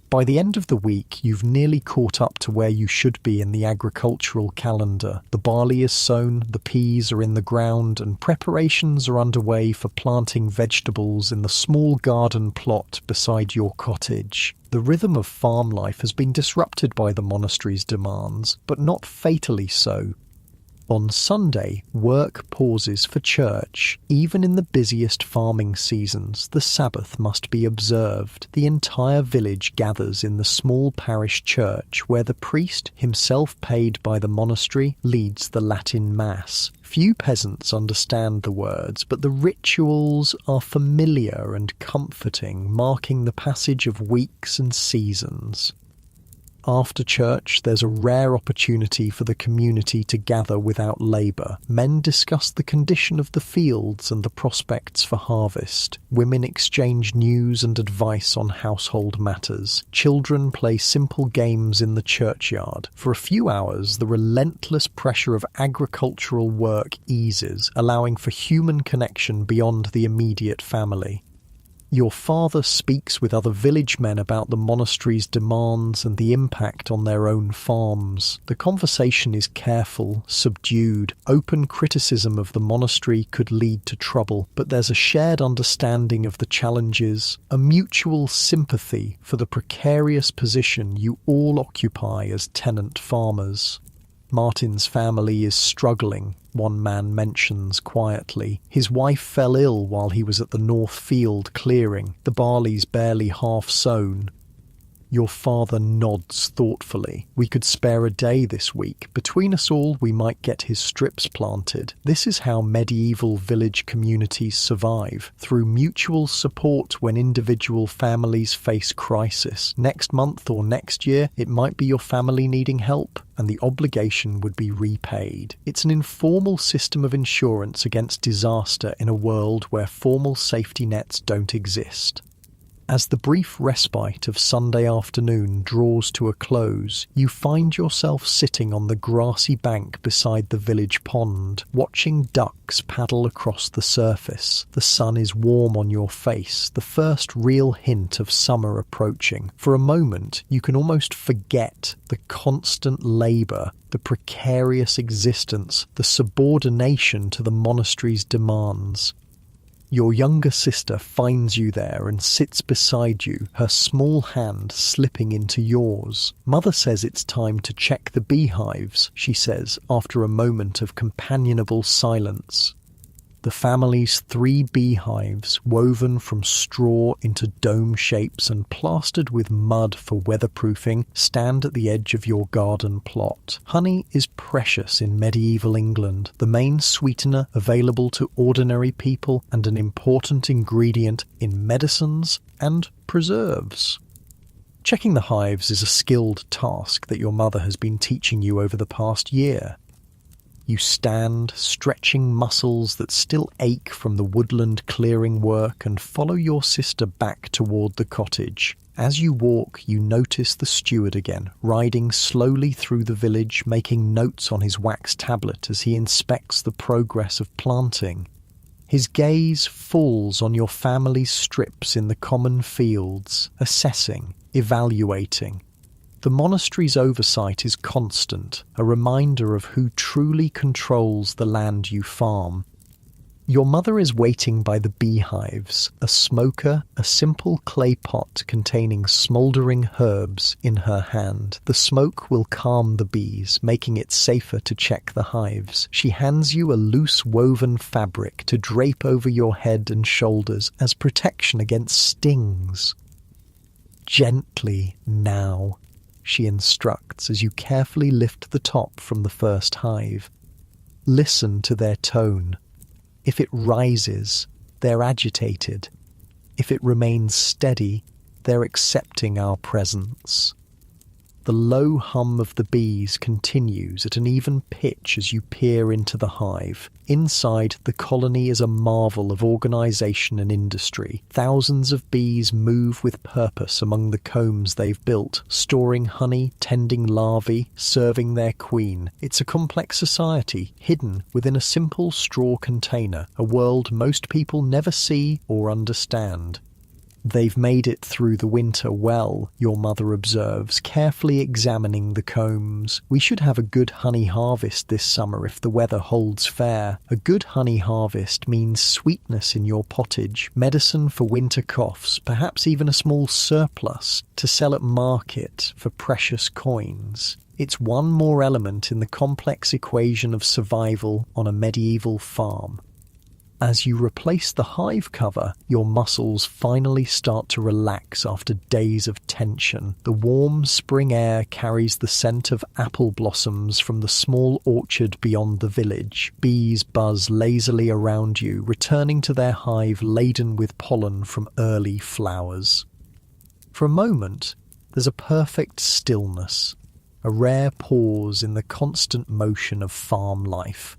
By the end of the week, you've nearly caught up to where you should be in the agricultural calendar. The barley is sown, the peas are in the ground, and preparations are underway for planting vegetables in the small garden plot beside your cottage. The rhythm of farm life has been disrupted by the monastery's demands, but not fatally so. On Sunday, work pauses for church. Even in the busiest farming seasons, the Sabbath must be observed. The entire village gathers in the small parish church where the priest, himself paid by the monastery, leads the Latin Mass. Few peasants understand the words, but the rituals are familiar and comforting, marking the passage of weeks and seasons. After church, there's a rare opportunity for the community to gather without labour. Men discuss the condition of the fields and the prospects for harvest. Women exchange news and advice on household matters. Children play simple games in the churchyard. For a few hours, the relentless pressure of agricultural work eases, allowing for human connection beyond the immediate family. Your father speaks with other village men about the monastery's demands and the impact on their own farms. The conversation is careful, subdued. Open criticism of the monastery could lead to trouble, but there's a shared understanding of the challenges, a mutual sympathy for the precarious position you all occupy as tenant farmers. Martin's family is struggling, one man mentions quietly. His wife fell ill while he was at the north field clearing. The barley's barely half sown. Your father nods thoughtfully. We could spare a day this week. Between us all, we might get his strips planted. This is how medieval village communities survive, through mutual support when individual families face crisis. Next month or next year, it might be your family needing help, and the obligation would be repaid. It's an informal system of insurance against disaster in a world where formal safety nets don't exist. As the brief respite of Sunday afternoon draws to a close, you find yourself sitting on the grassy bank beside the village pond, watching ducks paddle across the surface. The sun is warm on your face, the first real hint of summer approaching. For a moment, you can almost forget the constant labour, the precarious existence, the subordination to the monastery's demands. Your younger sister finds you there and sits beside you, her small hand slipping into yours. Mother says it's time to check the beehives, she says after a moment of companionable silence. The family's 3 beehives, woven from straw into dome shapes and plastered with mud for weatherproofing, stand at the edge of your garden plot. Honey is precious in medieval England, the main sweetener available to ordinary people and an important ingredient in medicines and preserves. Checking the hives is a skilled task that your mother has been teaching you over the past year. You stand, stretching muscles that still ache from the woodland clearing work, and follow your sister back toward the cottage. As you walk, you notice the steward again, riding slowly through the village, making notes on his wax tablet as he inspects the progress of planting. His gaze falls on your family's strips in the common fields, assessing, evaluating. The monastery's oversight is constant, a reminder of who truly controls the land you farm. Your mother is waiting by the beehives, a smoker, a simple clay pot containing smouldering herbs in her hand. The smoke will calm the bees, making it safer to check the hives. She hands you a loose woven fabric to drape over your head and shoulders as protection against stings. Gently now, she instructs as you carefully lift the top from the first hive. Listen to their tone. If it rises, they're agitated. If it remains steady, they're accepting our presence. The low hum of the bees continues at an even pitch as you peer into the hive. Inside, the colony is a marvel of organisation and industry. Thousands of bees move with purpose among the combs they've built, storing honey, tending larvae, serving their queen. It's a complex society, hidden within a simple straw container, a world most people never see or understand. They've made it through the winter well, your mother observes, carefully examining the combs. We should have a good honey harvest this summer if the weather holds fair. A good honey harvest means sweetness in your pottage, medicine for winter coughs, perhaps even a small surplus to sell at market for precious coins. It's one more element in the complex equation of survival on a medieval farm. As you replace the hive cover, your muscles finally start to relax after days of tension. The warm spring air carries the scent of apple blossoms from the small orchard beyond the village. Bees buzz lazily around you, returning to their hive laden with pollen from early flowers. For a moment, there's a perfect stillness, a rare pause in the constant motion of farm life.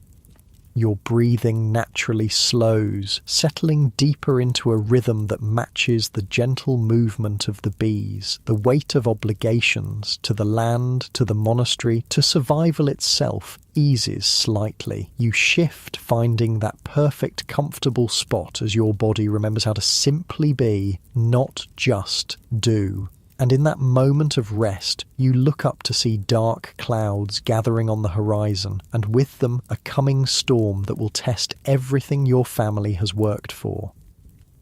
Your breathing naturally slows, settling deeper into a rhythm that matches the gentle movement of the bees. The weight of obligations to the land, to the monastery, to survival itself eases slightly. You shift, finding that perfect, comfortable spot as your body remembers how to simply be, not just do. And in that moment of rest, you look up to see dark clouds gathering on the horizon, and with them a coming storm that will test everything your family has worked for.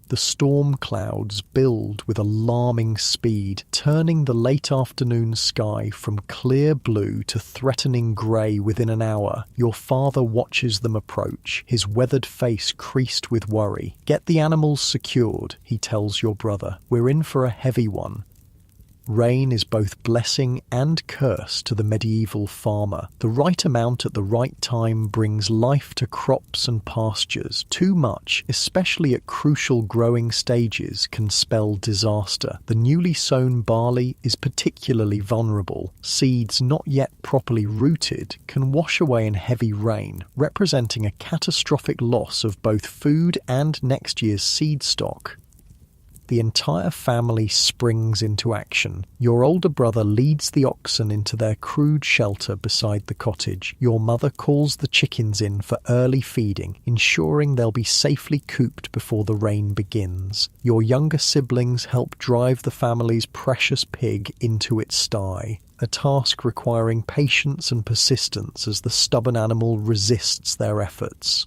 The storm clouds build with alarming speed, turning the late afternoon sky from clear blue to threatening grey within an hour. Your father watches them approach, his weathered face creased with worry. "Get the animals secured," he tells your brother. "We're in for a heavy one." Rain is both blessing and curse to the medieval farmer. The right amount at the right time brings life to crops and pastures. Too much, especially at crucial growing stages, can spell disaster. The newly sown barley is particularly vulnerable. Seeds not yet properly rooted can wash away in heavy rain, representing a catastrophic loss of both food and next year's seed stock. The entire family springs into action. Your older brother leads the oxen into their crude shelter beside the cottage. Your mother calls the chickens in for early feeding, ensuring they'll be safely cooped before the rain begins. Your younger siblings help drive the family's precious pig into its sty, a task requiring patience and persistence as the stubborn animal resists their efforts.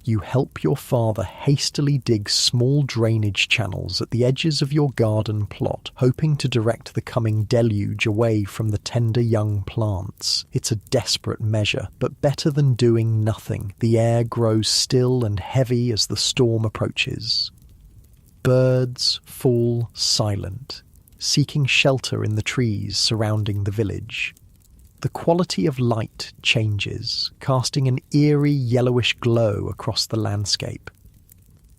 You help your father hastily dig small drainage channels at the edges of your garden plot, hoping to direct the coming deluge away from the tender young plants. It's a desperate measure, but better than doing nothing. The air grows still and heavy as the storm approaches. Birds fall silent, seeking shelter in the trees surrounding the village. The quality of light changes, casting an eerie yellowish glow across the landscape.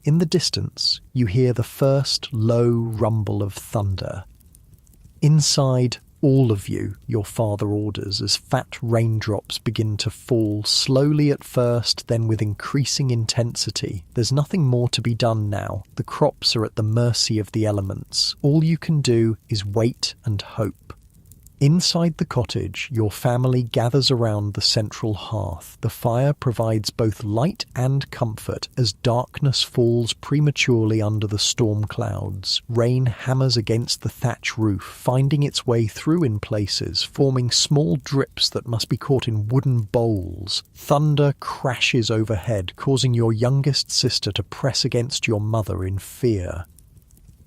In the distance, you hear the first low rumble of thunder. Inside, all of you, your father orders as fat raindrops begin to fall, slowly at first, then with increasing intensity. There's nothing more to be done now. The crops are at the mercy of the elements. All you can do is wait and hope. Inside the cottage, your family gathers around the central hearth. The fire provides both light and comfort as darkness falls prematurely under the storm clouds. Rain hammers against the thatch roof, finding its way through in places, forming small drips that must be caught in wooden bowls. Thunder crashes overhead, causing your youngest sister to press against your mother in fear.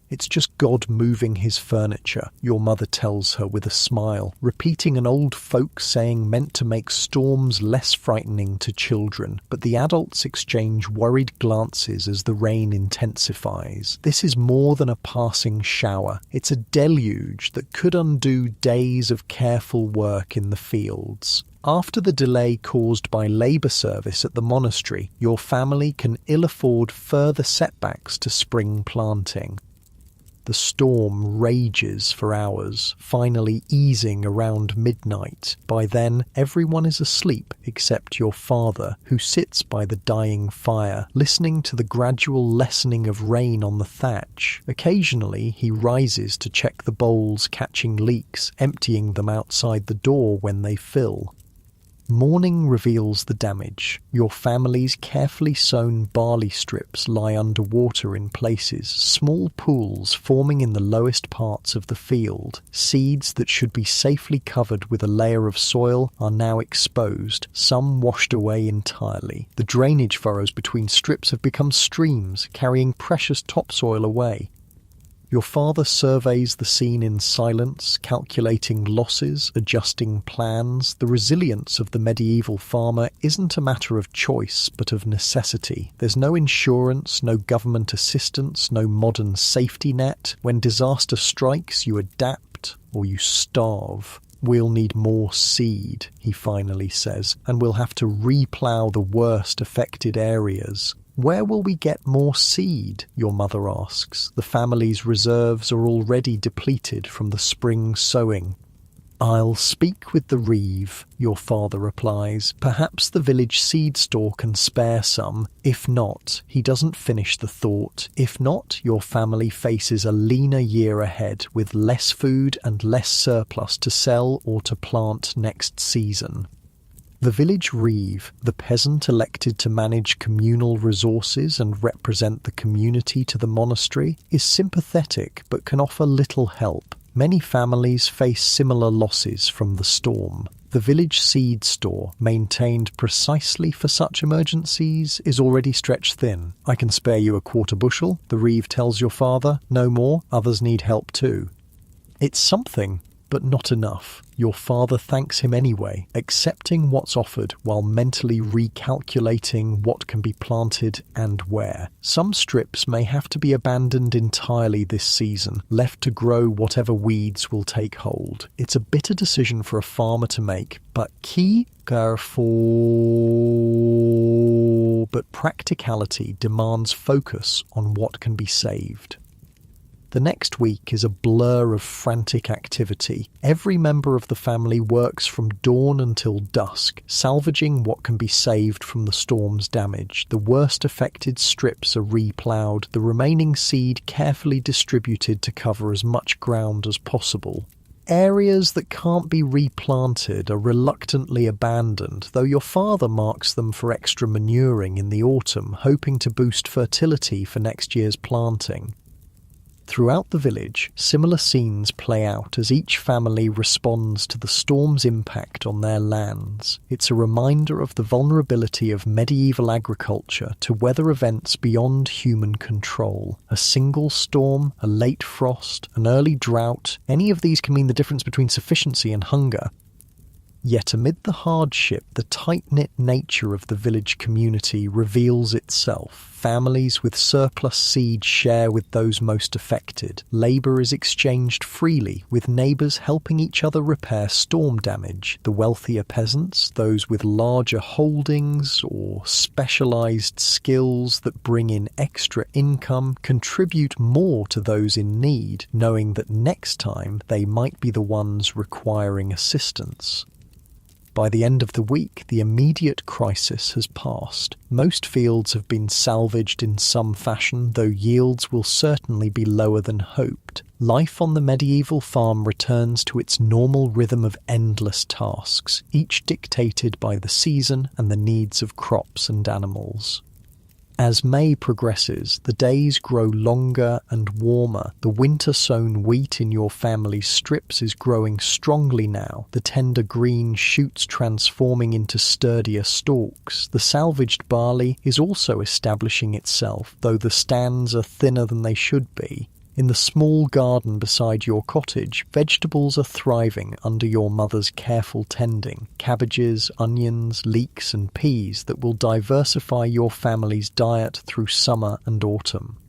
"It's just God moving his furniture," your mother tells her with a smile, repeating an old folk saying meant to make storms less frightening to children. But the adults exchange worried glances as the rain intensifies. This is more than a passing shower. It's a deluge that could undo days of careful work in the fields. After the delay caused by labour service at the monastery, your family can ill afford further setbacks to spring planting. The storm rages for hours, finally easing around midnight. By then, everyone is asleep except your father, who sits by the dying fire, listening to the gradual lessening of rain on the thatch. Occasionally, he rises to check the bowls catching leaks, emptying them outside the door when they fill. Morning reveals the damage. Your family's carefully sown barley strips lie underwater in places, small pools forming in the lowest parts of the field. Seeds that should be safely covered with a layer of soil are now exposed, some washed away entirely. The drainage furrows between strips have become streams, carrying precious topsoil away. Your father surveys the scene in silence, calculating losses, adjusting plans. The resilience of the medieval farmer isn't a matter of choice, but of necessity. There's no insurance, no government assistance, no modern safety net. When disaster strikes, you adapt or you starve. We'll need more seed, he finally says, and we'll have to replough the worst affected areas. Where will we get more seed? Your mother asks. The family's reserves are already depleted from the spring sowing. I'll speak with the reeve, your father replies. Perhaps the village seed store can spare some. If not, he doesn't finish the thought. If not, your family faces a leaner year ahead with less food and less surplus to sell or to plant next season. The village reeve, the peasant elected to manage communal resources and represent the community to the monastery, is sympathetic but can offer little help. Many families face similar losses from the storm. The village seed store, maintained precisely for such emergencies, is already stretched thin. I can spare you a quarter bushel, the reeve tells your father. No more, others need help too. It's something, but not enough. Your father thanks him anyway, accepting what's offered while mentally recalculating what can be planted and where. Some strips may have to be abandoned entirely this season, left to grow whatever weeds will take hold. It's a bitter decision for a farmer to make, but but practicality demands focus on what can be saved. The next week is a blur of frantic activity. Every member of the family works from dawn until dusk, salvaging what can be saved from the storm's damage. The worst affected strips are reploughed, the remaining seed carefully distributed to cover as much ground as possible. Areas that can't be replanted are reluctantly abandoned, though your father marks them for extra manuring in the autumn, hoping to boost fertility for next year's planting. Throughout the village, similar scenes play out as each family responds to the storm's impact on their lands. It's a reminder of the vulnerability of medieval agriculture to weather events beyond human control. A single storm, a late frost, an early drought, any of these can mean the difference between sufficiency and hunger. Yet amid the hardship, the tight-knit nature of the village community reveals itself. Families with surplus seed share with those most affected. Labour is exchanged freely, with neighbours helping each other repair storm damage. The wealthier peasants, those with larger holdings or specialised skills that bring in extra income, contribute more to those in need, knowing that next time they might be the ones requiring assistance. By the end of the week, the immediate crisis has passed. Most fields have been salvaged in some fashion, though yields will certainly be lower than hoped. Life on the medieval farm returns to its normal rhythm of endless tasks, each dictated by the season and the needs of crops and animals. As May progresses, the days grow longer and warmer. The winter-sown wheat in your family's strips is growing strongly now, the tender green shoots transforming into sturdier stalks. The salvaged barley is also establishing itself, though the stands are thinner than they should be. In the small garden beside your cottage, vegetables are thriving under your mother's careful tending. Cabbages, onions, leeks and peas that will diversify your family's diet through summer and autumn.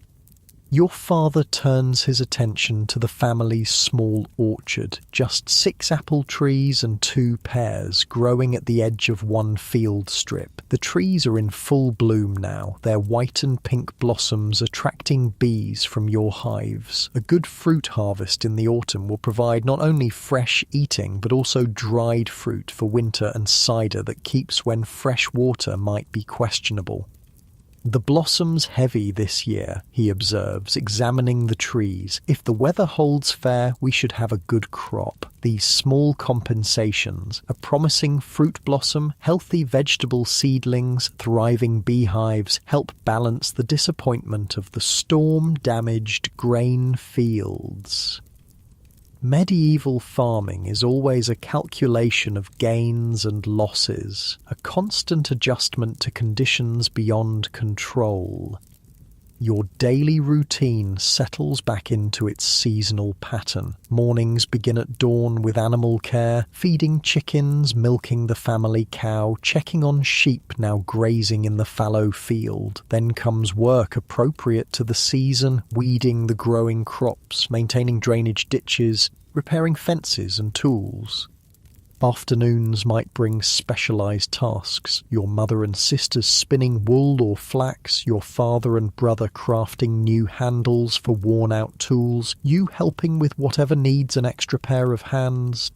Your father turns his attention to the family's small orchard, just 6 apple trees and 2 pears growing at the edge of one field strip. The trees are in full bloom now, their white and pink blossoms attracting bees from your hives. A good fruit harvest in the autumn will provide not only fresh eating but also dried fruit for winter and cider that keeps when fresh water might be questionable. "The blossom's heavy this year," he observes, examining the trees. "If the weather holds fair, we should have a good crop." These small compensations, a promising fruit blossom, healthy vegetable seedlings, thriving beehives, help balance the disappointment of the storm-damaged grain fields. Medieval farming is always a calculation of gains and losses, a constant adjustment to conditions beyond control. Your daily routine settles back into its seasonal pattern. Mornings begin at dawn with animal care, feeding chickens, milking the family cow, checking on sheep now grazing in the fallow field. Then comes work appropriate to the season, weeding the growing crops, maintaining drainage ditches, repairing fences and tools. Afternoons might bring specialized tasks, your mother and sisters spinning wool or flax, your father and brother crafting new handles for worn-out tools, you helping with whatever needs an extra pair of hands.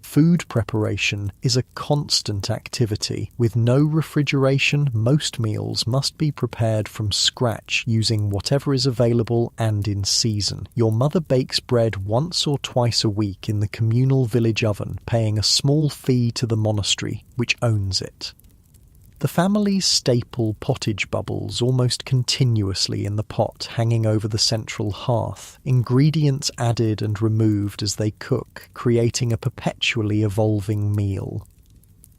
Food preparation is a constant activity. With no refrigeration, most meals must be prepared from scratch using whatever is available and in season. Your mother bakes bread once or twice a week in the communal village oven, paying a small fee to the monastery, which owns it. The family's staple pottage bubbles almost continuously in the pot hanging over the central hearth, ingredients added and removed as they cook, creating a perpetually evolving meal.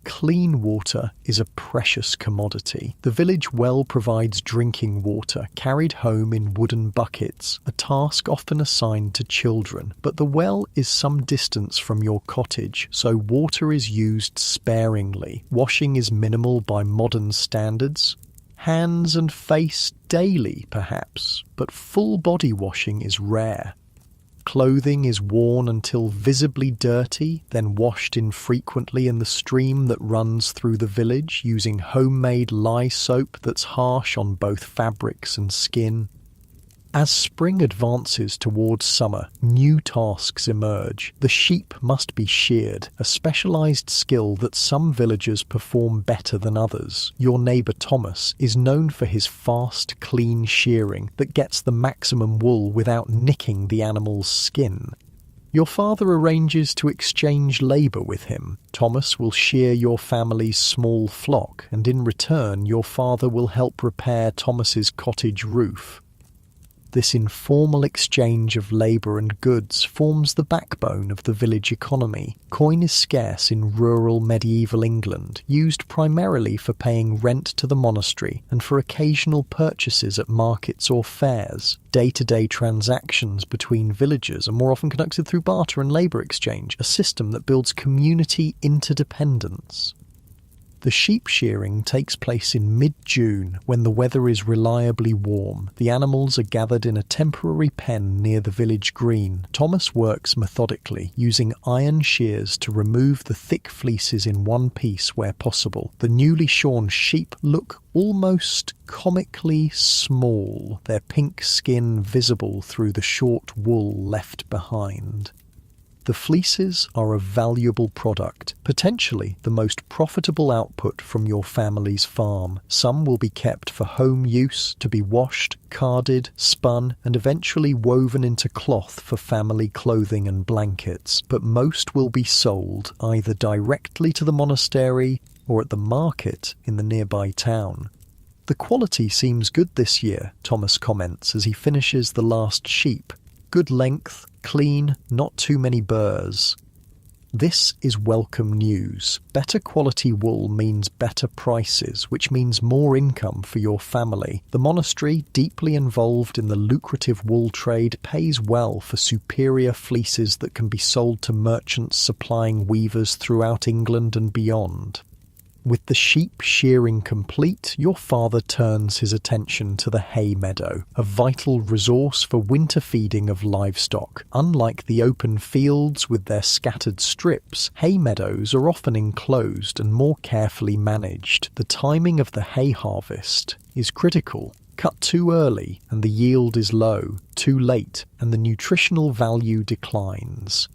Clean water is a precious commodity. The village well provides drinking water, carried home in wooden buckets, a task often assigned to children. But the well is some distance from your cottage, so water is used sparingly. Washing is minimal by modern standards. Hands and face daily, perhaps, but full body washing is rare. Clothing is worn until visibly dirty, then washed infrequently in the stream that runs through the village using homemade lye soap that's harsh on both fabrics and skin. As spring advances towards summer, new tasks emerge. The sheep must be sheared, a specialized skill that some villagers perform better than others. Your neighbor Thomas is known for his fast, clean shearing that gets the maximum wool without nicking the animal's skin. Your father arranges to exchange labor with him. Thomas will shear your family's small flock, and in return your father will help repair Thomas's cottage roof. This informal exchange of labour and goods forms the backbone of the village economy. Coin is scarce in rural medieval England, used primarily for paying rent to the monastery and for occasional purchases at markets or fairs. Day-to-day transactions between villagers are more often conducted through barter and labour exchange, a system that builds community interdependence. The sheep shearing takes place in mid-June when the weather is reliably warm. The animals are gathered in a temporary pen near the village green. Thomas works methodically, using iron shears to remove the thick fleeces in one piece where possible. The newly shorn sheep look almost comically small, their pink skin visible through the short wool left behind. The fleeces are a valuable product, potentially the most profitable output from your family's farm. Some will be kept for home use, to be washed, carded, spun, and eventually woven into cloth for family clothing and blankets, but most will be sold either directly to the monastery or at the market in the nearby town. The quality seems good this year, Thomas comments as he finishes the last sheep. Good length, clean, not too many burrs. This is welcome news. Better quality wool means better prices, which means more income for your family. The monastery, deeply involved in the lucrative wool trade, pays well for superior fleeces that can be sold to merchants supplying weavers throughout England and beyond. With the sheep shearing complete, your father turns his attention to the hay meadow, a vital resource for winter feeding of livestock. Unlike the open fields with their scattered strips, hay meadows are often enclosed and more carefully managed. The timing of the hay harvest is critical. Cut too early and the yield is low, too late and the nutritional value declines.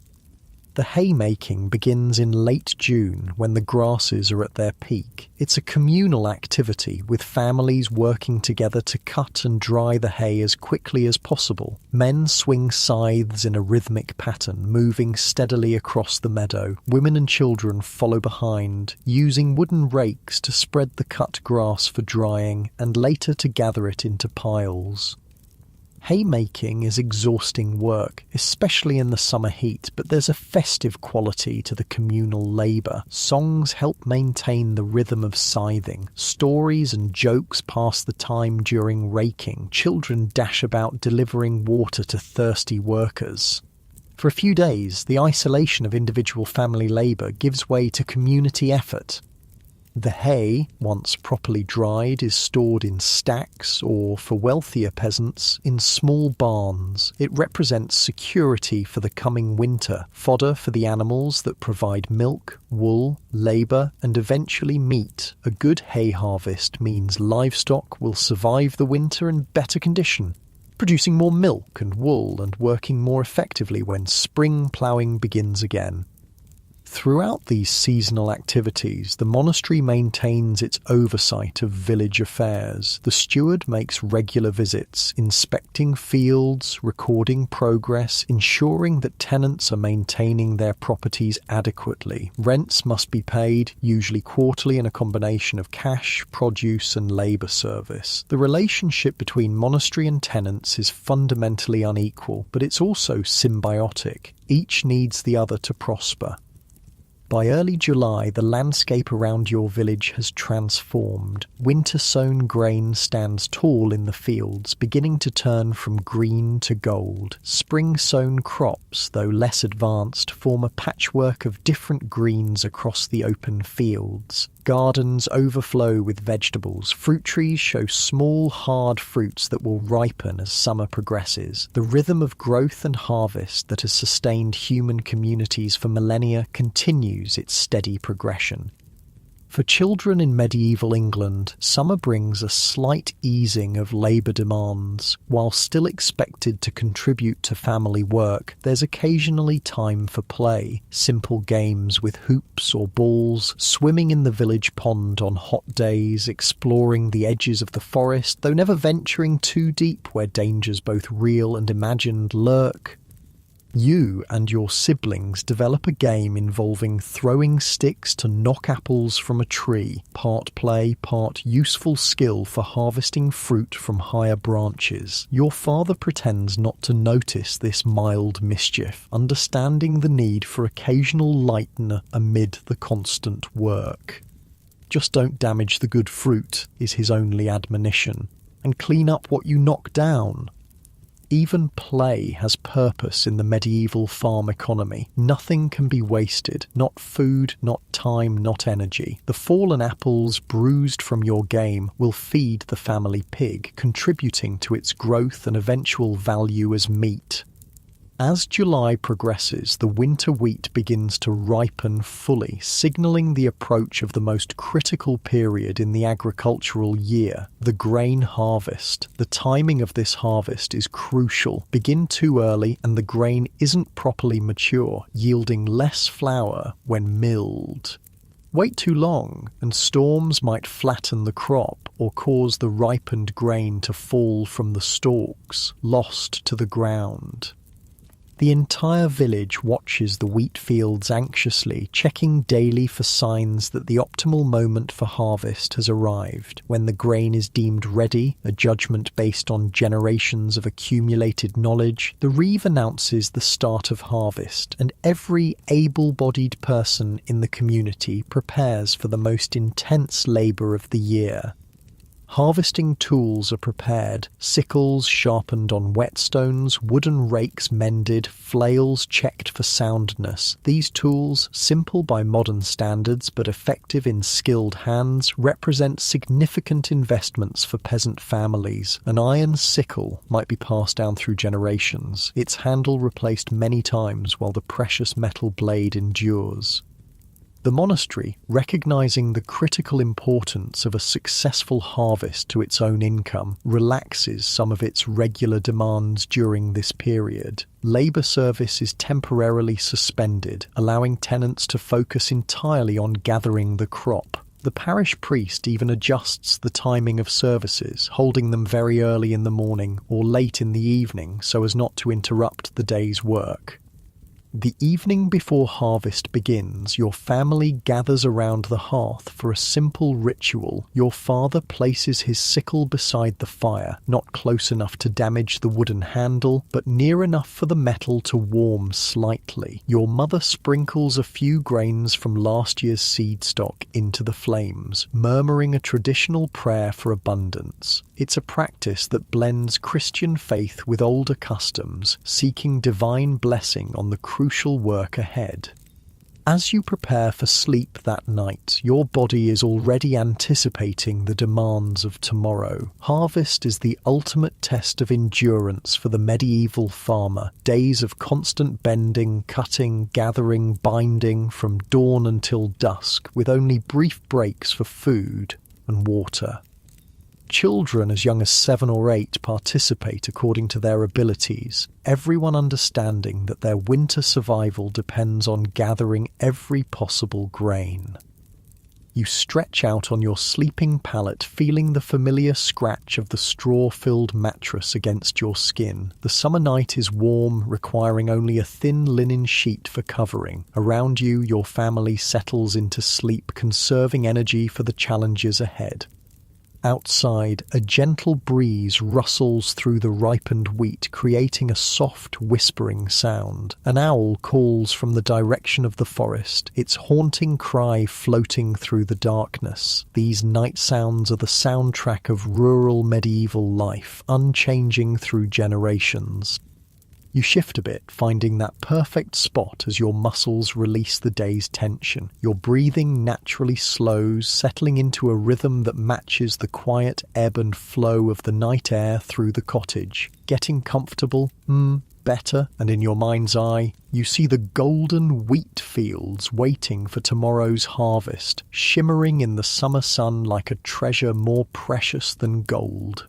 The haymaking begins in late June when the grasses are at their peak. It's a communal activity with families working together to cut and dry the hay as quickly as possible. Men swing scythes in a rhythmic pattern, moving steadily across the meadow. Women and children follow behind, using wooden rakes to spread the cut grass for drying and later to gather it into piles. Haymaking is exhausting work, especially in the summer heat, but there's a festive quality to the communal labour. Songs help maintain the rhythm of scything. Stories and jokes pass the time during raking. Children dash about delivering water to thirsty workers. For a few days, the isolation of individual family labour gives way to community effort. The hay, once properly dried, is stored in stacks or, for wealthier peasants, in small barns. It represents security for the coming winter, fodder for the animals that provide milk, wool, labour, and eventually meat. A good hay harvest means livestock will survive the winter in better condition, producing more milk and wool and working more effectively when spring ploughing begins again. Throughout these seasonal activities, the monastery maintains its oversight of village affairs. The steward makes regular visits, inspecting fields, recording progress, ensuring that tenants are maintaining their properties adequately. Rents must be paid, usually quarterly in a combination of cash, produce, and labour service. The relationship between monastery and tenants is fundamentally unequal, but it's also symbiotic. Each needs the other to prosper. By early July, the landscape around your village has transformed. Winter-sown grain stands tall in the fields, beginning to turn from green to gold. Spring-sown crops, though less advanced, form a patchwork of different greens across the open fields. Gardens overflow with vegetables. Fruit trees show small, hard fruits that will ripen as summer progresses. The rhythm of growth and harvest that has sustained human communities for millennia continues its steady progression. For children in medieval England, summer brings a slight easing of labour demands. While still expected to contribute to family work, there's occasionally time for play. Simple games with hoops or balls, swimming in the village pond on hot days, exploring the edges of the forest, though never venturing too deep where dangers both real and imagined lurk. You and your siblings develop a game involving throwing sticks to knock apples from a tree, part play, part useful skill for harvesting fruit from higher branches. Your father pretends not to notice this mild mischief, understanding the need for occasional lighten amid the constant work. Just don't damage the good fruit, is his only admonition, and clean up what you knock down. Even play has purpose in the medieval farm economy. Nothing can be wasted, not food, not time, not energy. The fallen apples bruised from your game will feed the family pig, contributing to its growth and eventual value as meat. As July progresses, the winter wheat begins to ripen fully, signalling the approach of the most critical period in the agricultural year, the grain harvest. The timing of this harvest is crucial. Begin too early and the grain isn't properly mature, yielding less flour when milled. Wait too long, and storms might flatten the crop or cause the ripened grain to fall from the stalks, lost to the ground. The entire village watches the wheat fields anxiously, checking daily for signs that the optimal moment for harvest has arrived. When the grain is deemed ready, a judgment based on generations of accumulated knowledge, the reeve announces the start of harvest, and every able-bodied person in the community prepares for the most intense labour of the year. Harvesting tools are prepared, sickles sharpened on whetstones, wooden rakes mended, flails checked for soundness. These tools, simple by modern standards but effective in skilled hands, represent significant investments for peasant families. An iron sickle might be passed down through generations, its handle replaced many times while the precious metal blade endures. The monastery, recognizing the critical importance of a successful harvest to its own income, relaxes some of its regular demands during this period. Labour service is temporarily suspended, allowing tenants to focus entirely on gathering the crop. The parish priest even adjusts the timing of services, holding them very early in the morning or late in the evening so as not to interrupt the day's work. The evening before harvest begins, your family gathers around the hearth for a simple ritual. Your father places his sickle beside the fire, not close enough to damage the wooden handle, but near enough for the metal to warm slightly. Your mother sprinkles a few grains from last year's seed stock into the flames, murmuring a traditional prayer for abundance. It's a practice that blends Christian faith with older customs, seeking divine blessing on the crucial work ahead. As you prepare for sleep that night, your body is already anticipating the demands of tomorrow. Harvest is the ultimate test of endurance for the medieval farmer. Days of constant bending, cutting, gathering, binding from dawn until dusk, with only brief breaks for food and water. Children as young as 7 or 8 participate according to their abilities, everyone understanding that their winter survival depends on gathering every possible grain. You stretch out on your sleeping pallet, feeling the familiar scratch of the straw-filled mattress against your skin. The summer night is warm, requiring only a thin linen sheet for covering. Around you, your family settles into sleep, conserving energy for the challenges ahead. Outside, a gentle breeze rustles through the ripened wheat, creating a soft, whispering sound. An owl calls from the direction of the forest, its haunting cry floating through the darkness. These night sounds are the soundtrack of rural medieval life, unchanging through generations. You shift a bit, finding that perfect spot as your muscles release the day's tension. Your breathing naturally slows, settling into a rhythm that matches the quiet ebb and flow of the night air through the cottage. Getting comfortable? Better. And in your mind's eye, you see the golden wheat fields waiting for tomorrow's harvest, shimmering in the summer sun like a treasure more precious than gold.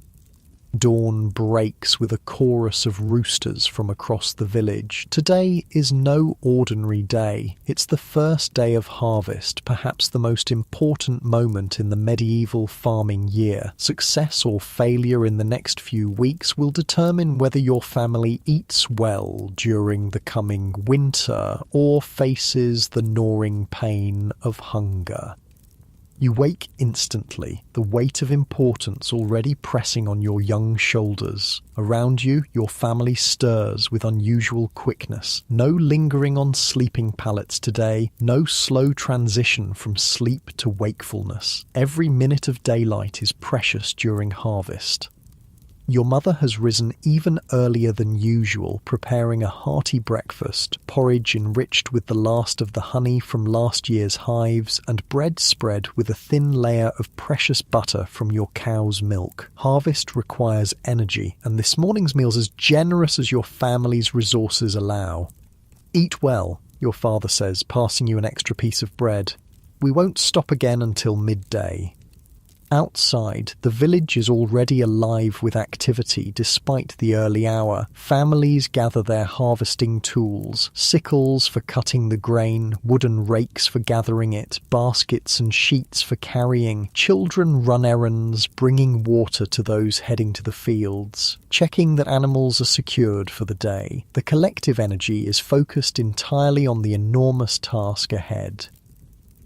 Dawn breaks with a chorus of roosters from across the village. Today is no ordinary day. It's the first day of harvest, perhaps the most important moment in the medieval farming year. Success or failure in the next few weeks will determine whether your family eats well during the coming winter or faces the gnawing pain of hunger. You wake instantly, the weight of importance already pressing on your young shoulders. Around you, your family stirs with unusual quickness. No lingering on sleeping pallets today, no slow transition from sleep to wakefulness. Every minute of daylight is precious during harvest. Your mother has risen even earlier than usual, preparing a hearty breakfast, porridge enriched with the last of the honey from last year's hives, and bread spread with a thin layer of precious butter from your cow's milk. Harvest requires energy, and this morning's meal's as generous as your family's resources allow. Eat well, your father says, passing you an extra piece of bread. We won't stop again until midday. Outside, the village is already alive with activity despite the early hour. Families gather their harvesting tools, sickles for cutting the grain, wooden rakes for gathering it, baskets and sheets for carrying. Children run errands, bringing water to those heading to the fields, checking that animals are secured for the day. The collective energy is focused entirely on the enormous task ahead.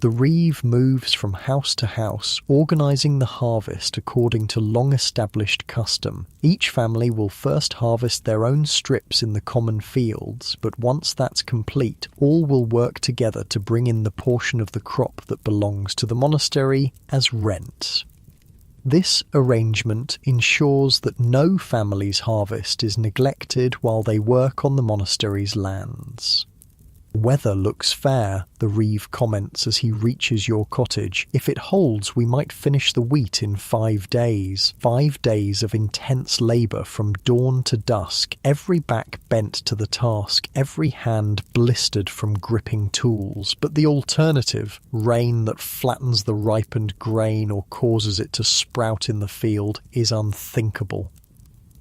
The reeve moves from house to house, organising the harvest according to long-established custom. Each family will first harvest their own strips in the common fields, but once that's complete, all will work together to bring in the portion of the crop that belongs to the monastery as rent. This arrangement ensures that no family's harvest is neglected while they work on the monastery's lands. "Weather looks fair," the reeve comments as he reaches your cottage. "If it holds, we might finish the wheat in 5 days. 5 days of intense labour from dawn to dusk, every back bent to the task, every hand blistered from gripping tools. But the alternative, rain that flattens the ripened grain or causes it to sprout in the field, is unthinkable."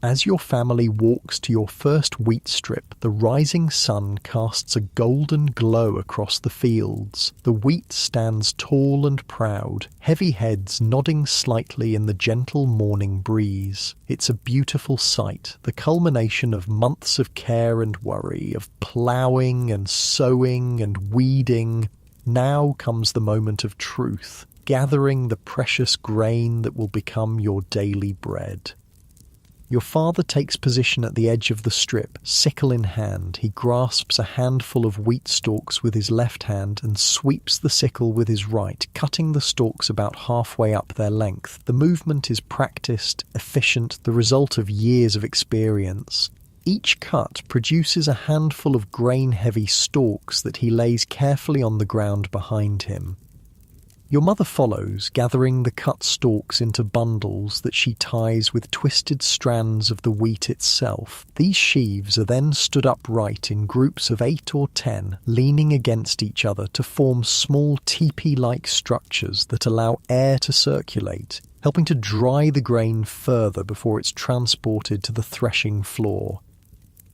As your family walks to your first wheat strip, the rising sun casts a golden glow across the fields. The wheat stands tall and proud, heavy heads nodding slightly in the gentle morning breeze. It's a beautiful sight, the culmination of months of care and worry, of ploughing and sowing and weeding. Now comes the moment of truth, gathering the precious grain that will become your daily bread. Your father takes position at the edge of the strip, sickle in hand. He grasps a handful of wheat stalks with his left hand and sweeps the sickle with his right, cutting the stalks about halfway up their length. The movement is practiced, efficient, the result of years of experience. Each cut produces a handful of grain-heavy stalks that he lays carefully on the ground behind him. Your mother follows, gathering the cut stalks into bundles that she ties with twisted strands of the wheat itself. These sheaves are then stood upright in groups of 8 or 10, leaning against each other to form small teepee-like structures that allow air to circulate, helping to dry the grain further before it's transported to the threshing floor.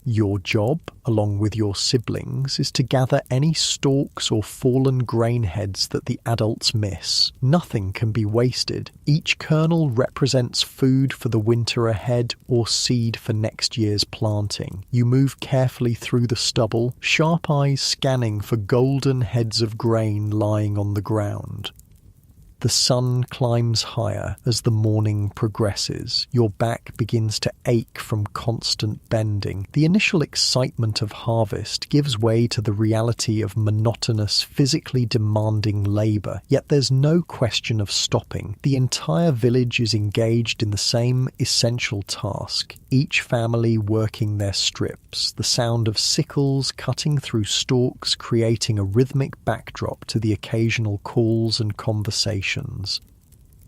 Your job, along with your siblings, is to gather any stalks or fallen grain heads that the adults miss. Nothing can be wasted. Each kernel represents food for the winter ahead or seed for next year's planting. You move carefully through the stubble, sharp eyes scanning for golden heads of grain lying on the ground. The sun climbs higher as the morning progresses. Your back begins to ache from constant bending. The initial excitement of harvest gives way to the reality of monotonous, physically demanding labour. Yet there's no question of stopping. The entire village is engaged in the same essential task, each family working their strips, the sound of sickles cutting through stalks creating a rhythmic backdrop to the occasional calls and conversations.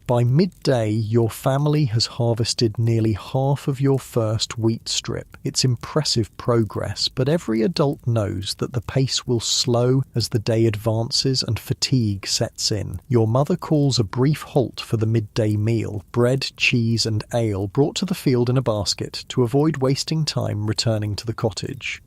By midday, your family has harvested nearly half of your first wheat strip. It's impressive progress, but every adult knows that the pace will slow as the day advances and fatigue sets in. Your mother calls a brief halt for the midday meal, bread, cheese and ale brought to the field in a basket to avoid wasting time returning to the cottage.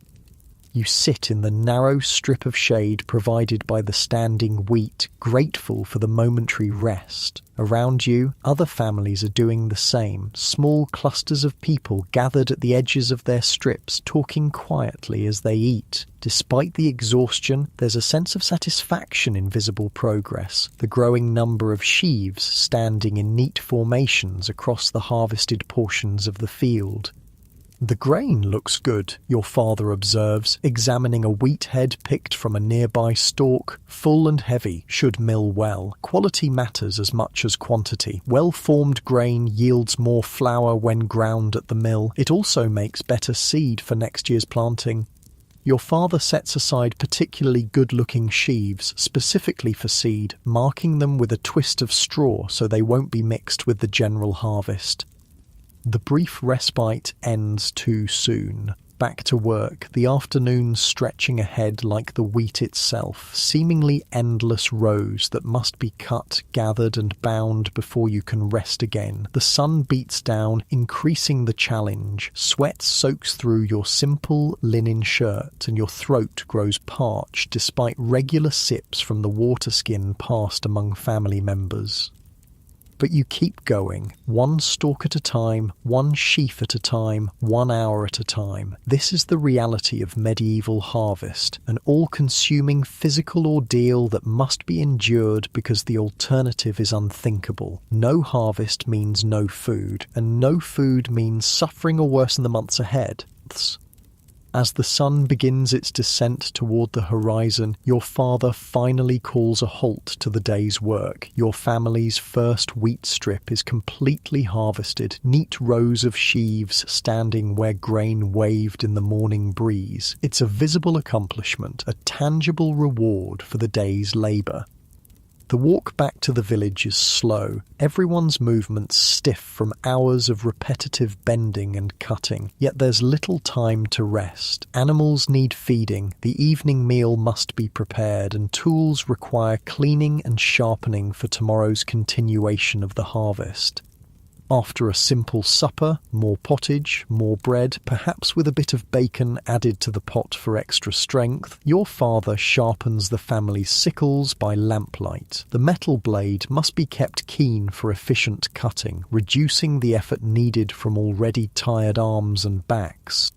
You sit in the narrow strip of shade provided by the standing wheat, grateful for the momentary rest. Around you, other families are doing the same, small clusters of people gathered at the edges of their strips, talking quietly as they eat. Despite the exhaustion, there's a sense of satisfaction in visible progress, the growing number of sheaves standing in neat formations across the harvested portions of the field. "The grain looks good," your father observes, examining a wheat head picked from a nearby stalk. "Full and heavy, should mill well. Quality matters as much as quantity. Well-formed grain yields more flour when ground at the mill. It also makes better seed for next year's planting." Your father sets aside particularly good-looking sheaves, specifically for seed, marking them with a twist of straw so they won't be mixed with the general harvest. The brief respite ends too soon. Back to work, the afternoon stretching ahead like the wheat itself, seemingly endless rows that must be cut, gathered and bound before you can rest again. The sun beats down, increasing the challenge. Sweat soaks through your simple linen shirt and your throat grows parched despite regular sips from the water skin passed among family members. But you keep going, one stalk at a time, one sheaf at a time, 1 hour at a time. This is the reality of medieval harvest, an all-consuming physical ordeal that must be endured because the alternative is unthinkable. No harvest means no food, and no food means suffering or worse in the months ahead. As the sun begins its descent toward the horizon, your father finally calls a halt to the day's work. Your family's first wheat strip is completely harvested, neat rows of sheaves standing where grain waved in the morning breeze. It's a visible accomplishment, a tangible reward for the day's labour. The walk back to the village is slow, everyone's movements stiff from hours of repetitive bending and cutting, yet there's little time to rest. Animals need feeding, the evening meal must be prepared, and tools require cleaning and sharpening for tomorrow's continuation of the harvest. After a simple supper, more pottage, more bread, perhaps with a bit of bacon added to the pot for extra strength, your father sharpens the family's sickles by lamplight. The metal blade must be kept keen for efficient cutting, reducing the effort needed from already tired arms and backs.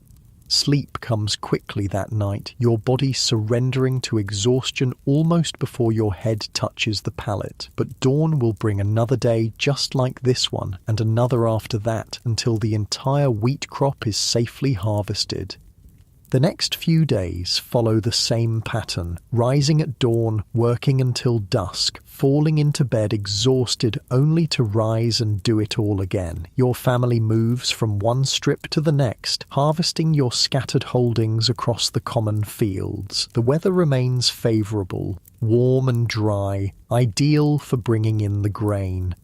Sleep comes quickly that night, your body surrendering to exhaustion almost before your head touches the pallet. But dawn will bring another day just like this one, and another after that, until the entire wheat crop is safely harvested. The next few days follow the same pattern, rising at dawn, working until dusk, falling into bed exhausted only to rise and do it all again. Your family moves from one strip to the next, harvesting your scattered holdings across the common fields. The weather remains favourable, warm and dry, ideal for bringing in the grain.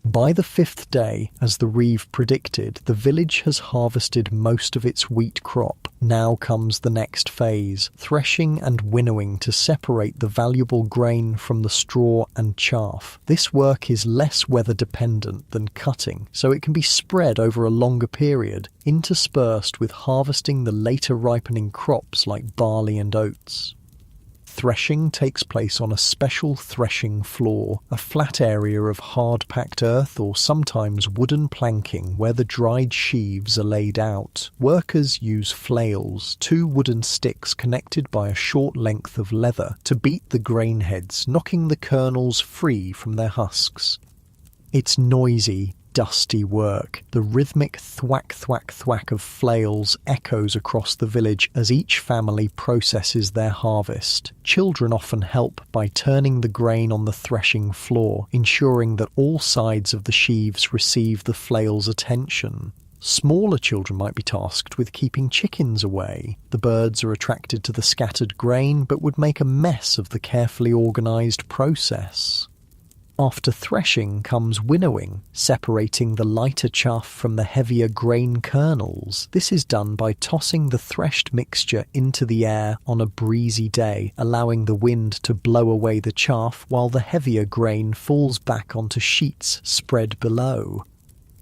By the 5th day, as the Reeve predicted, the village has harvested most of its wheat crop. Now comes the next phase, threshing and winnowing to separate the valuable grain from the straw and chaff. This work is less weather dependent than cutting, so it can be spread over a longer period, interspersed with harvesting the later ripening crops like barley and oats. Threshing takes place on a special threshing floor, a flat area of hard-packed earth or sometimes wooden planking where the dried sheaves are laid out. Workers use flails, 2 wooden sticks connected by a short length of leather, to beat the grain heads, knocking the kernels free from their husks. It's noisy, dusty work. The rhythmic thwack thwack thwack of flails echoes across the village as each family processes their harvest. Children often help by turning the grain on the threshing floor, ensuring that all sides of the sheaves receive the flail's attention. Smaller children might be tasked with keeping chickens away. The birds are attracted to the scattered grain but would make a mess of the carefully organised process. After threshing comes winnowing, separating the lighter chaff from the heavier grain kernels. This is done by tossing the threshed mixture into the air on a breezy day, allowing the wind to blow away the chaff while the heavier grain falls back onto sheets spread below.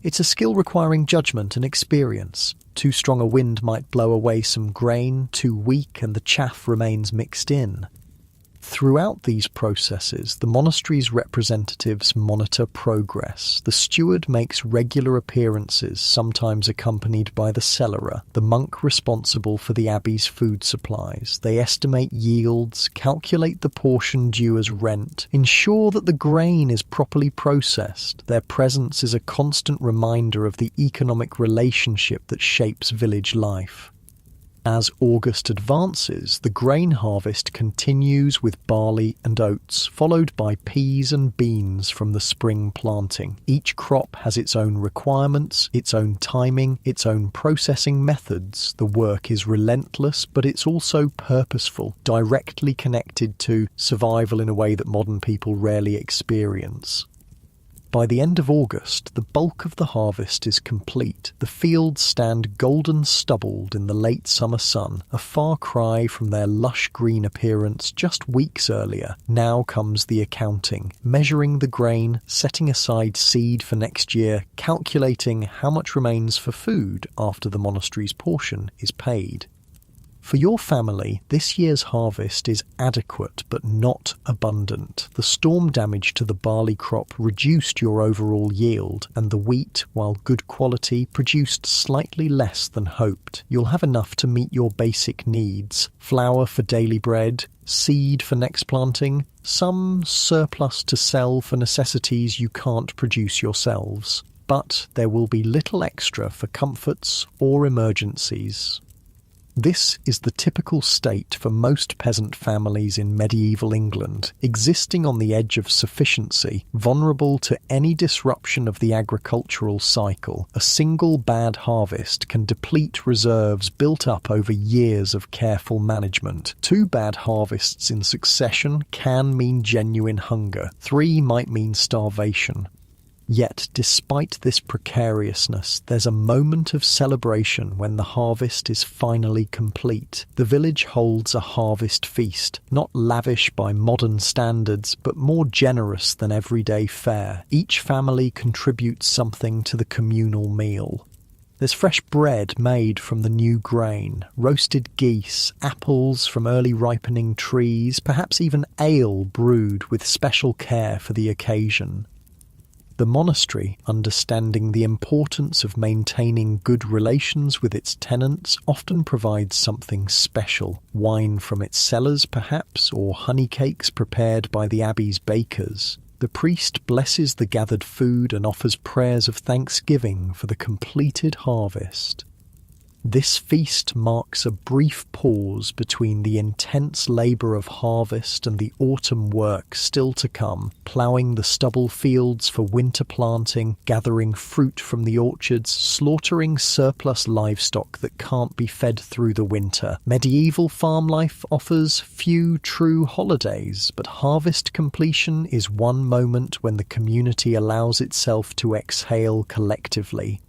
It's a skill requiring judgment and experience. Too strong a wind might blow away some grain, too weak and the chaff remains mixed in. Throughout these processes, the monastery's representatives monitor progress. The steward makes regular appearances, sometimes accompanied by the cellarer, the monk responsible for the abbey's food supplies. They estimate yields, calculate the portion due as rent, ensure that the grain is properly processed. Their presence is a constant reminder of the economic relationship that shapes village life. As August advances, the grain harvest continues with barley and oats, followed by peas and beans from the spring planting. Each crop has its own requirements, its own timing, its own processing methods. The work is relentless, but it's also purposeful, directly connected to survival in a way that modern people rarely experience. By the end of August, the bulk of the harvest is complete. The fields stand golden stubbled in the late summer sun, a far cry from their lush green appearance just weeks earlier. Now comes the accounting, measuring the grain, setting aside seed for next year, calculating how much remains for food after the monastery's portion is paid. For your family, this year's harvest is adequate but not abundant. The storm damage to the barley crop reduced your overall yield, and the wheat, while good quality, produced slightly less than hoped. You'll have enough to meet your basic needs: flour for daily bread, seed for next planting, some surplus to sell for necessities you can't produce yourselves. But there will be little extra for comforts or emergencies. This is the typical state for most peasant families in medieval England, existing on the edge of sufficiency, vulnerable to any disruption of the agricultural cycle. A single bad harvest can deplete reserves built up over years of careful management. 2 bad harvests in succession can mean genuine hunger. 3 might mean starvation. Yet, despite this precariousness, there's a moment of celebration when the harvest is finally complete. The village holds a harvest feast, not lavish by modern standards, but more generous than everyday fare. Each family contributes something to the communal meal. There's fresh bread made from the new grain, roasted geese, apples from early ripening trees, perhaps even ale brewed with special care for the occasion. The monastery, understanding the importance of maintaining good relations with its tenants, often provides something special. Wine from its cellars, perhaps, or honey cakes prepared by the abbey's bakers. The priest blesses the gathered food and offers prayers of thanksgiving for the completed harvest. This feast marks a brief pause between the intense labour of harvest and the autumn work still to come, ploughing the stubble fields for winter planting, gathering fruit from the orchards, slaughtering surplus livestock that can't be fed through the winter. Medieval farm life offers few true holidays, but harvest completion is one moment when the community allows itself to exhale collectively.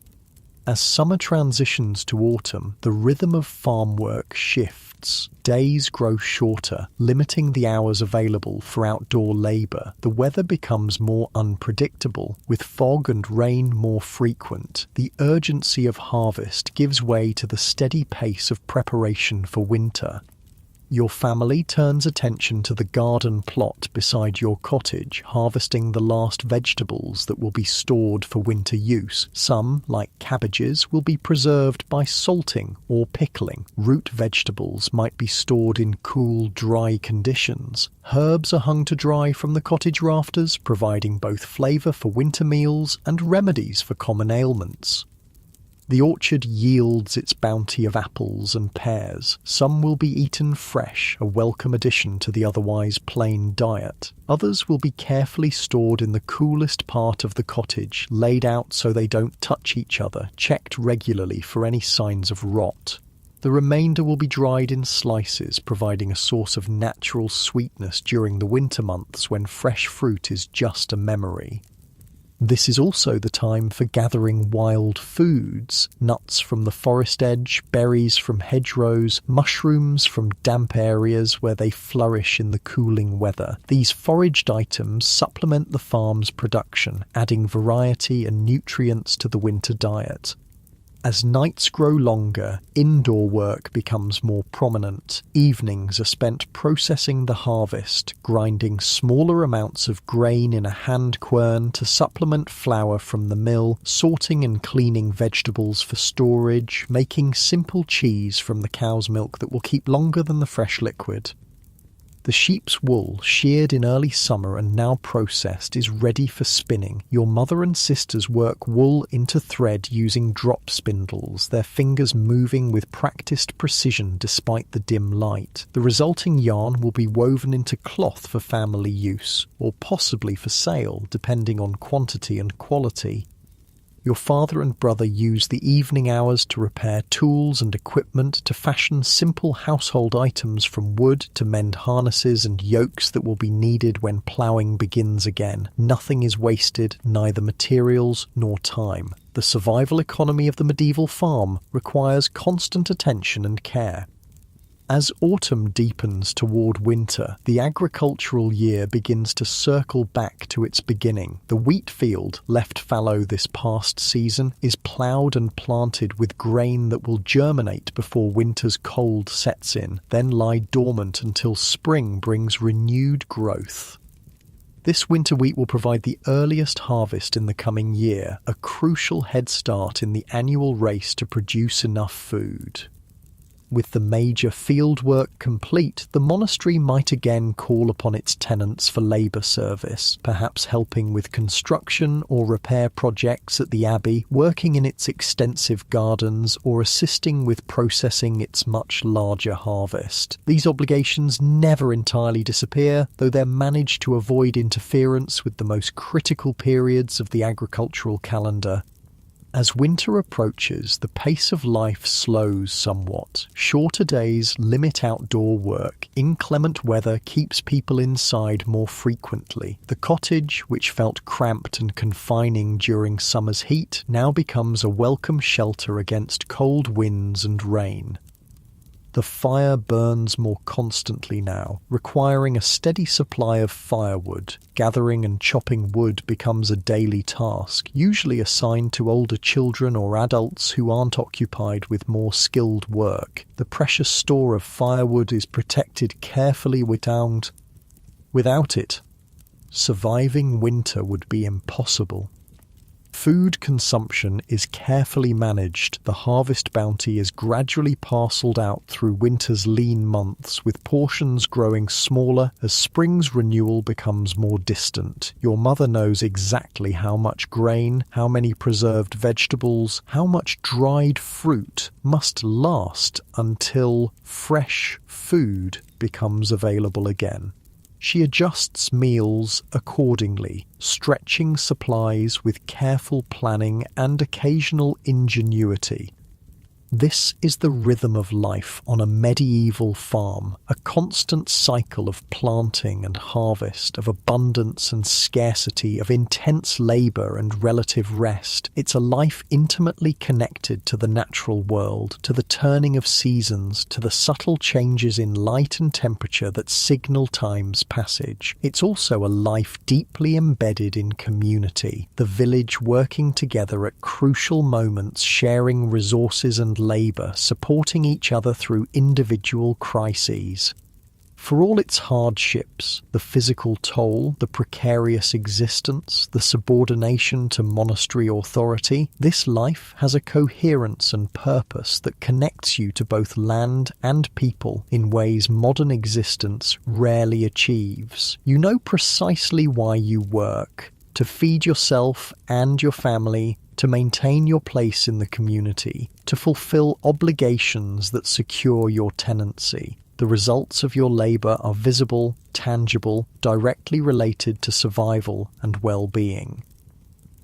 As summer transitions to autumn, the rhythm of farm work shifts. Days grow shorter, limiting the hours available for outdoor labour. The weather becomes more unpredictable, with fog and rain more frequent. The urgency of harvest gives way to the steady pace of preparation for winter. Your family turns attention to the garden plot beside your cottage, harvesting the last vegetables that will be stored for winter use. Some, like cabbages, will be preserved by salting or pickling. Root vegetables might be stored in cool, dry conditions. Herbs are hung to dry from the cottage rafters, providing both flavour for winter meals and remedies for common ailments. The orchard yields its bounty of apples and pears. Some will be eaten fresh, a welcome addition to the otherwise plain diet. Others will be carefully stored in the coolest part of the cottage, laid out so they don't touch each other, checked regularly for any signs of rot. The remainder will be dried in slices, providing a source of natural sweetness during the winter months when fresh fruit is just a memory. This is also the time for gathering wild foods, nuts from the forest edge, berries from hedgerows, mushrooms from damp areas where they flourish in the cooling weather. These foraged items supplement the farm's production, adding variety and nutrients to the winter diet. As nights grow longer, indoor work becomes more prominent. Evenings are spent processing the harvest, grinding smaller amounts of grain in a hand quern to supplement flour from the mill, sorting and cleaning vegetables for storage, making simple cheese from the cow's milk that will keep longer than the fresh liquid. The sheep's wool, sheared in early summer and now processed, is ready for spinning. Your mother and sisters work wool into thread using drop spindles, their fingers moving with practiced precision despite the dim light. The resulting yarn will be woven into cloth for family use, or possibly for sale, depending on quantity and quality. Your father and brother use the evening hours to repair tools and equipment, to fashion simple household items from wood, to mend harnesses and yokes that will be needed when ploughing begins again. Nothing is wasted, neither materials nor time. The survival economy of the medieval farm requires constant attention and care. As autumn deepens toward winter, the agricultural year begins to circle back to its beginning. The wheat field, left fallow this past season, is ploughed and planted with grain that will germinate before winter's cold sets in, then lie dormant until spring brings renewed growth. This winter wheat will provide the earliest harvest in the coming year, a crucial head start in the annual race to produce enough food. With the major fieldwork complete, the monastery might again call upon its tenants for labour service, perhaps helping with construction or repair projects at the abbey, working in its extensive gardens, or assisting with processing its much larger harvest. These obligations never entirely disappear, though they're managed to avoid interference with the most critical periods of the agricultural calendar. As winter approaches, the pace of life slows somewhat. Shorter days limit outdoor work. Inclement weather keeps people inside more frequently. The cottage, which felt cramped and confining during summer's heat, now becomes a welcome shelter against cold winds and rain. The fire burns more constantly now, requiring a steady supply of firewood. Gathering and chopping wood becomes a daily task, usually assigned to older children or adults who aren't occupied with more skilled work. The precious store of firewood is protected carefully without it. Surviving winter would be impossible. Food consumption is carefully managed. The harvest bounty is gradually parcelled out through winter's lean months, with portions growing smaller as spring's renewal becomes more distant. Your mother knows exactly how much grain, how many preserved vegetables, how much dried fruit must last until fresh food becomes available again. She adjusts meals accordingly, stretching supplies with careful planning and occasional ingenuity. This is the rhythm of life on a medieval farm, a constant cycle of planting and harvest, of abundance and scarcity, of intense labour and relative rest. It's a life intimately connected to the natural world, to the turning of seasons, to the subtle changes in light and temperature that signal time's passage. It's also a life deeply embedded in community, the village working together at crucial moments, sharing resources and labour, supporting each other through individual crises. For all its hardships, the physical toll, the precarious existence, the subordination to monastery authority, this life has a coherence and purpose that connects you to both land and people in ways modern existence rarely achieves. You know precisely why you work: to feed yourself and your family, to maintain your place in the community, to fulfill obligations that secure your tenancy. The results of your labour are visible, tangible, directly related to survival and well-being.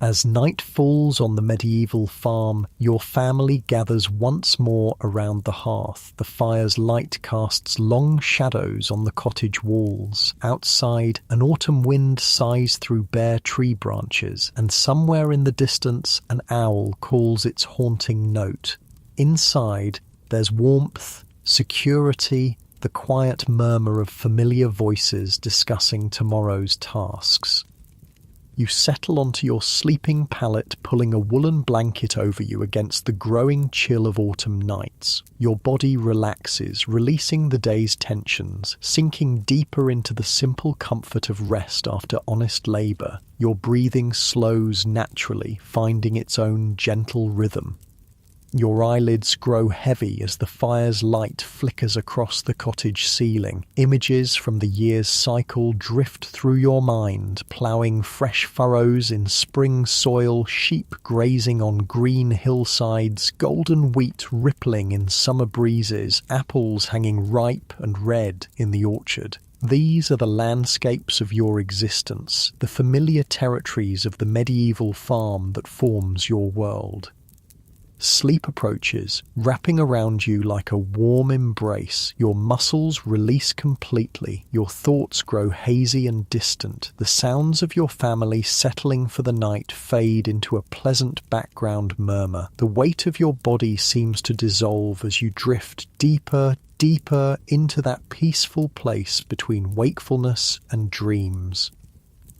As night falls on the medieval farm, your family gathers once more around the hearth. The fire's light casts long shadows on the cottage walls. Outside, an autumn wind sighs through bare tree branches, and somewhere in the distance an owl calls its haunting note. Inside, there's warmth, security, the quiet murmur of familiar voices discussing tomorrow's tasks. You settle onto your sleeping pallet, pulling a woolen blanket over you against the growing chill of autumn nights. Your body relaxes, releasing the day's tensions, sinking deeper into the simple comfort of rest after honest labour. Your breathing slows naturally, finding its own gentle rhythm. Your eyelids grow heavy as the fire's light flickers across the cottage ceiling. Images from the year's cycle drift through your mind, ploughing fresh furrows in spring soil, sheep grazing on green hillsides, golden wheat rippling in summer breezes, apples hanging ripe and red in the orchard. These are the landscapes of your existence, the familiar territories of the medieval farm that forms your world. Sleep approaches, wrapping around you like a warm embrace. Your muscles release completely. Your thoughts grow hazy and distant. The sounds of your family settling for the night fade into a pleasant background murmur. The weight of your body seems to dissolve as you drift deeper into that peaceful place between wakefulness and dreams.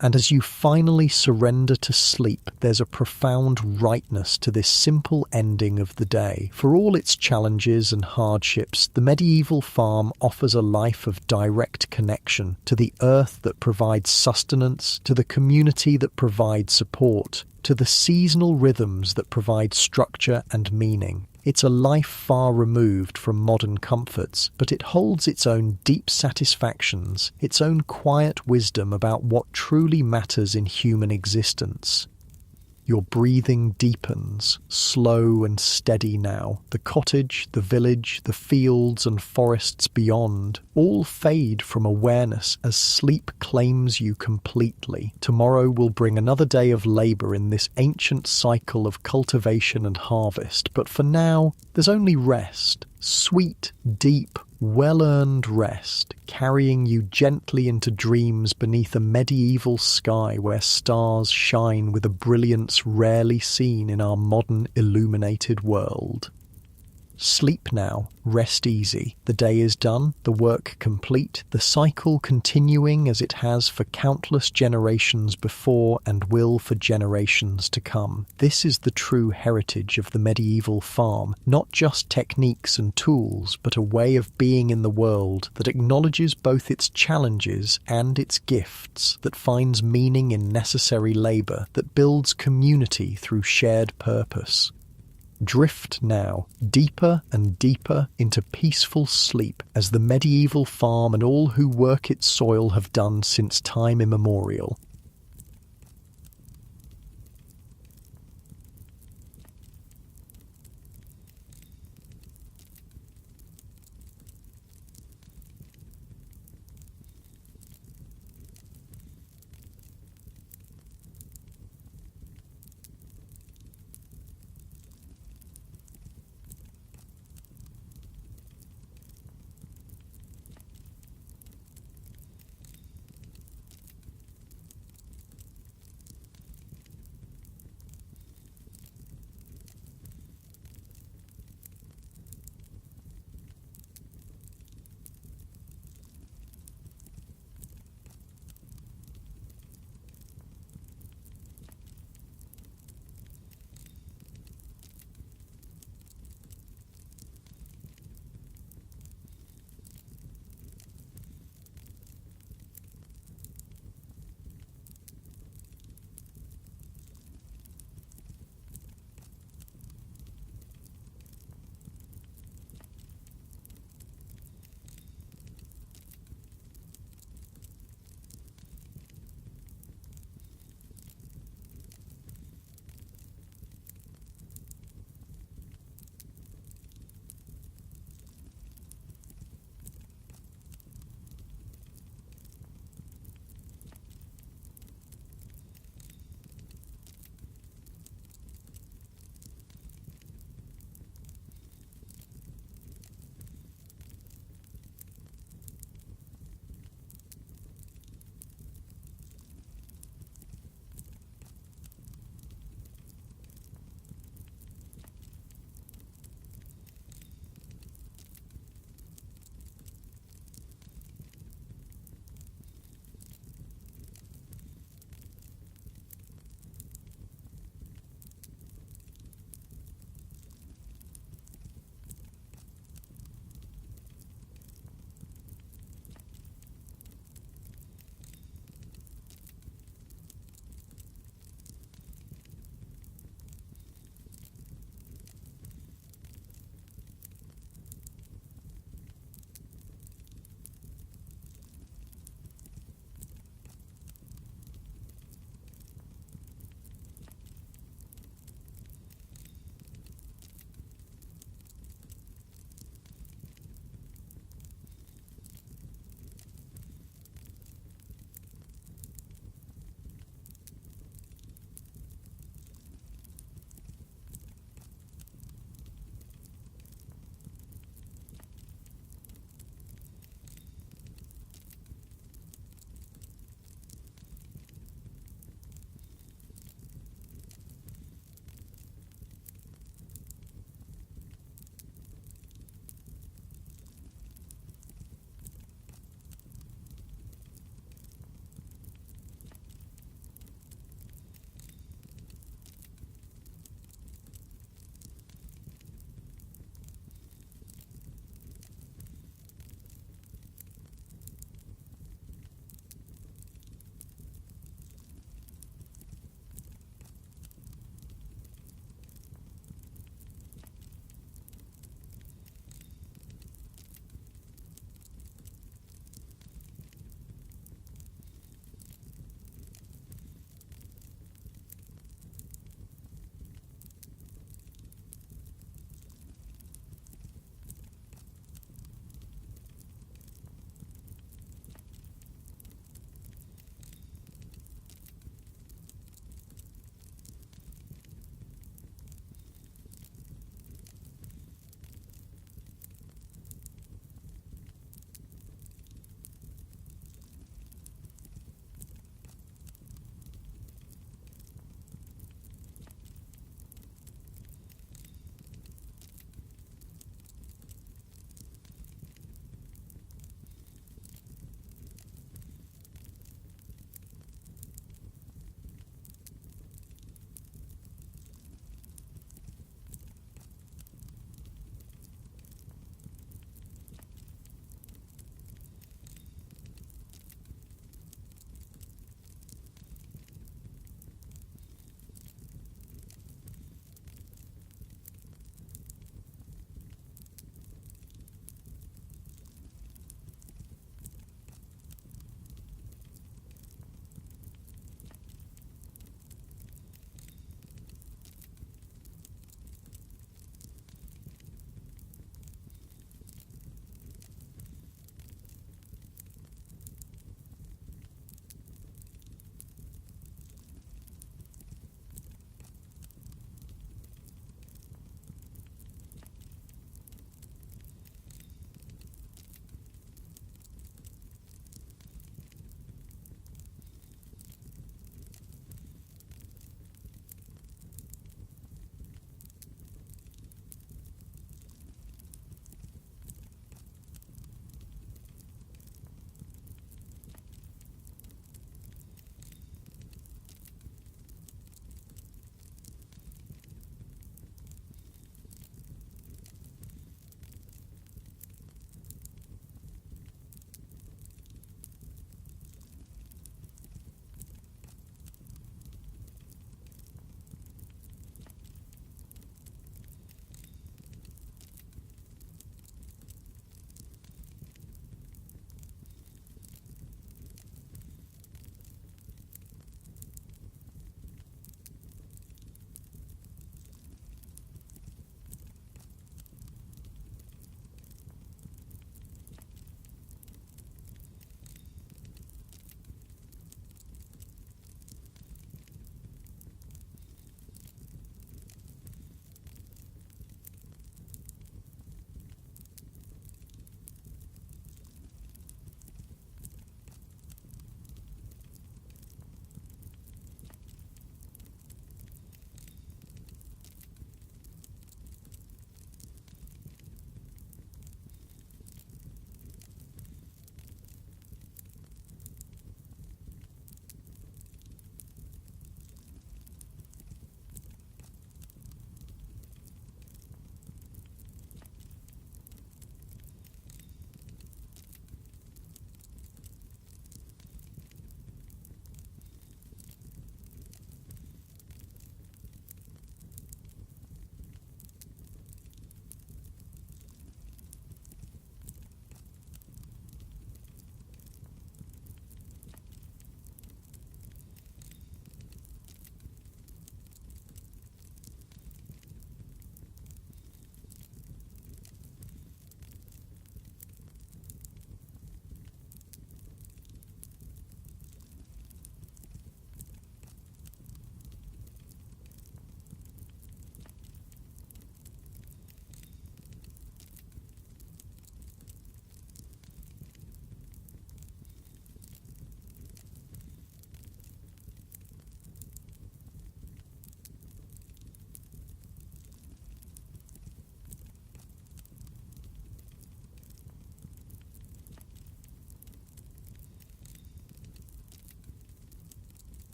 And as you finally surrender to sleep, there's a profound rightness to this simple ending of the day. For all its challenges and hardships, the medieval farm offers a life of direct connection to the earth that provides sustenance, to the community that provides support, to the seasonal rhythms that provide structure and meaning. It's a life far removed from modern comforts, but it holds its own deep satisfactions, its own quiet wisdom about what truly matters in human existence. Your breathing deepens, slow and steady now. The cottage, the village, the fields and forests beyond, all fade from awareness as sleep claims you completely. Tomorrow will bring another day of labour in this ancient cycle of cultivation and harvest, but for now, there's only rest. Sweet, deep, well-earned rest, carrying you gently into dreams beneath a medieval sky where stars shine with a brilliance rarely seen in our modern illuminated world. Sleep now, rest easy. The day is done, the work complete, the cycle continuing as it has for countless generations before and will for generations to come. This is the true heritage of the medieval farm, not just techniques and tools, but a way of being in the world that acknowledges both its challenges and its gifts, that finds meaning in necessary labour, that builds community through shared purpose. Drift now, deeper and deeper into peaceful sleep, as the medieval farm and all who work its soil have done since time immemorial.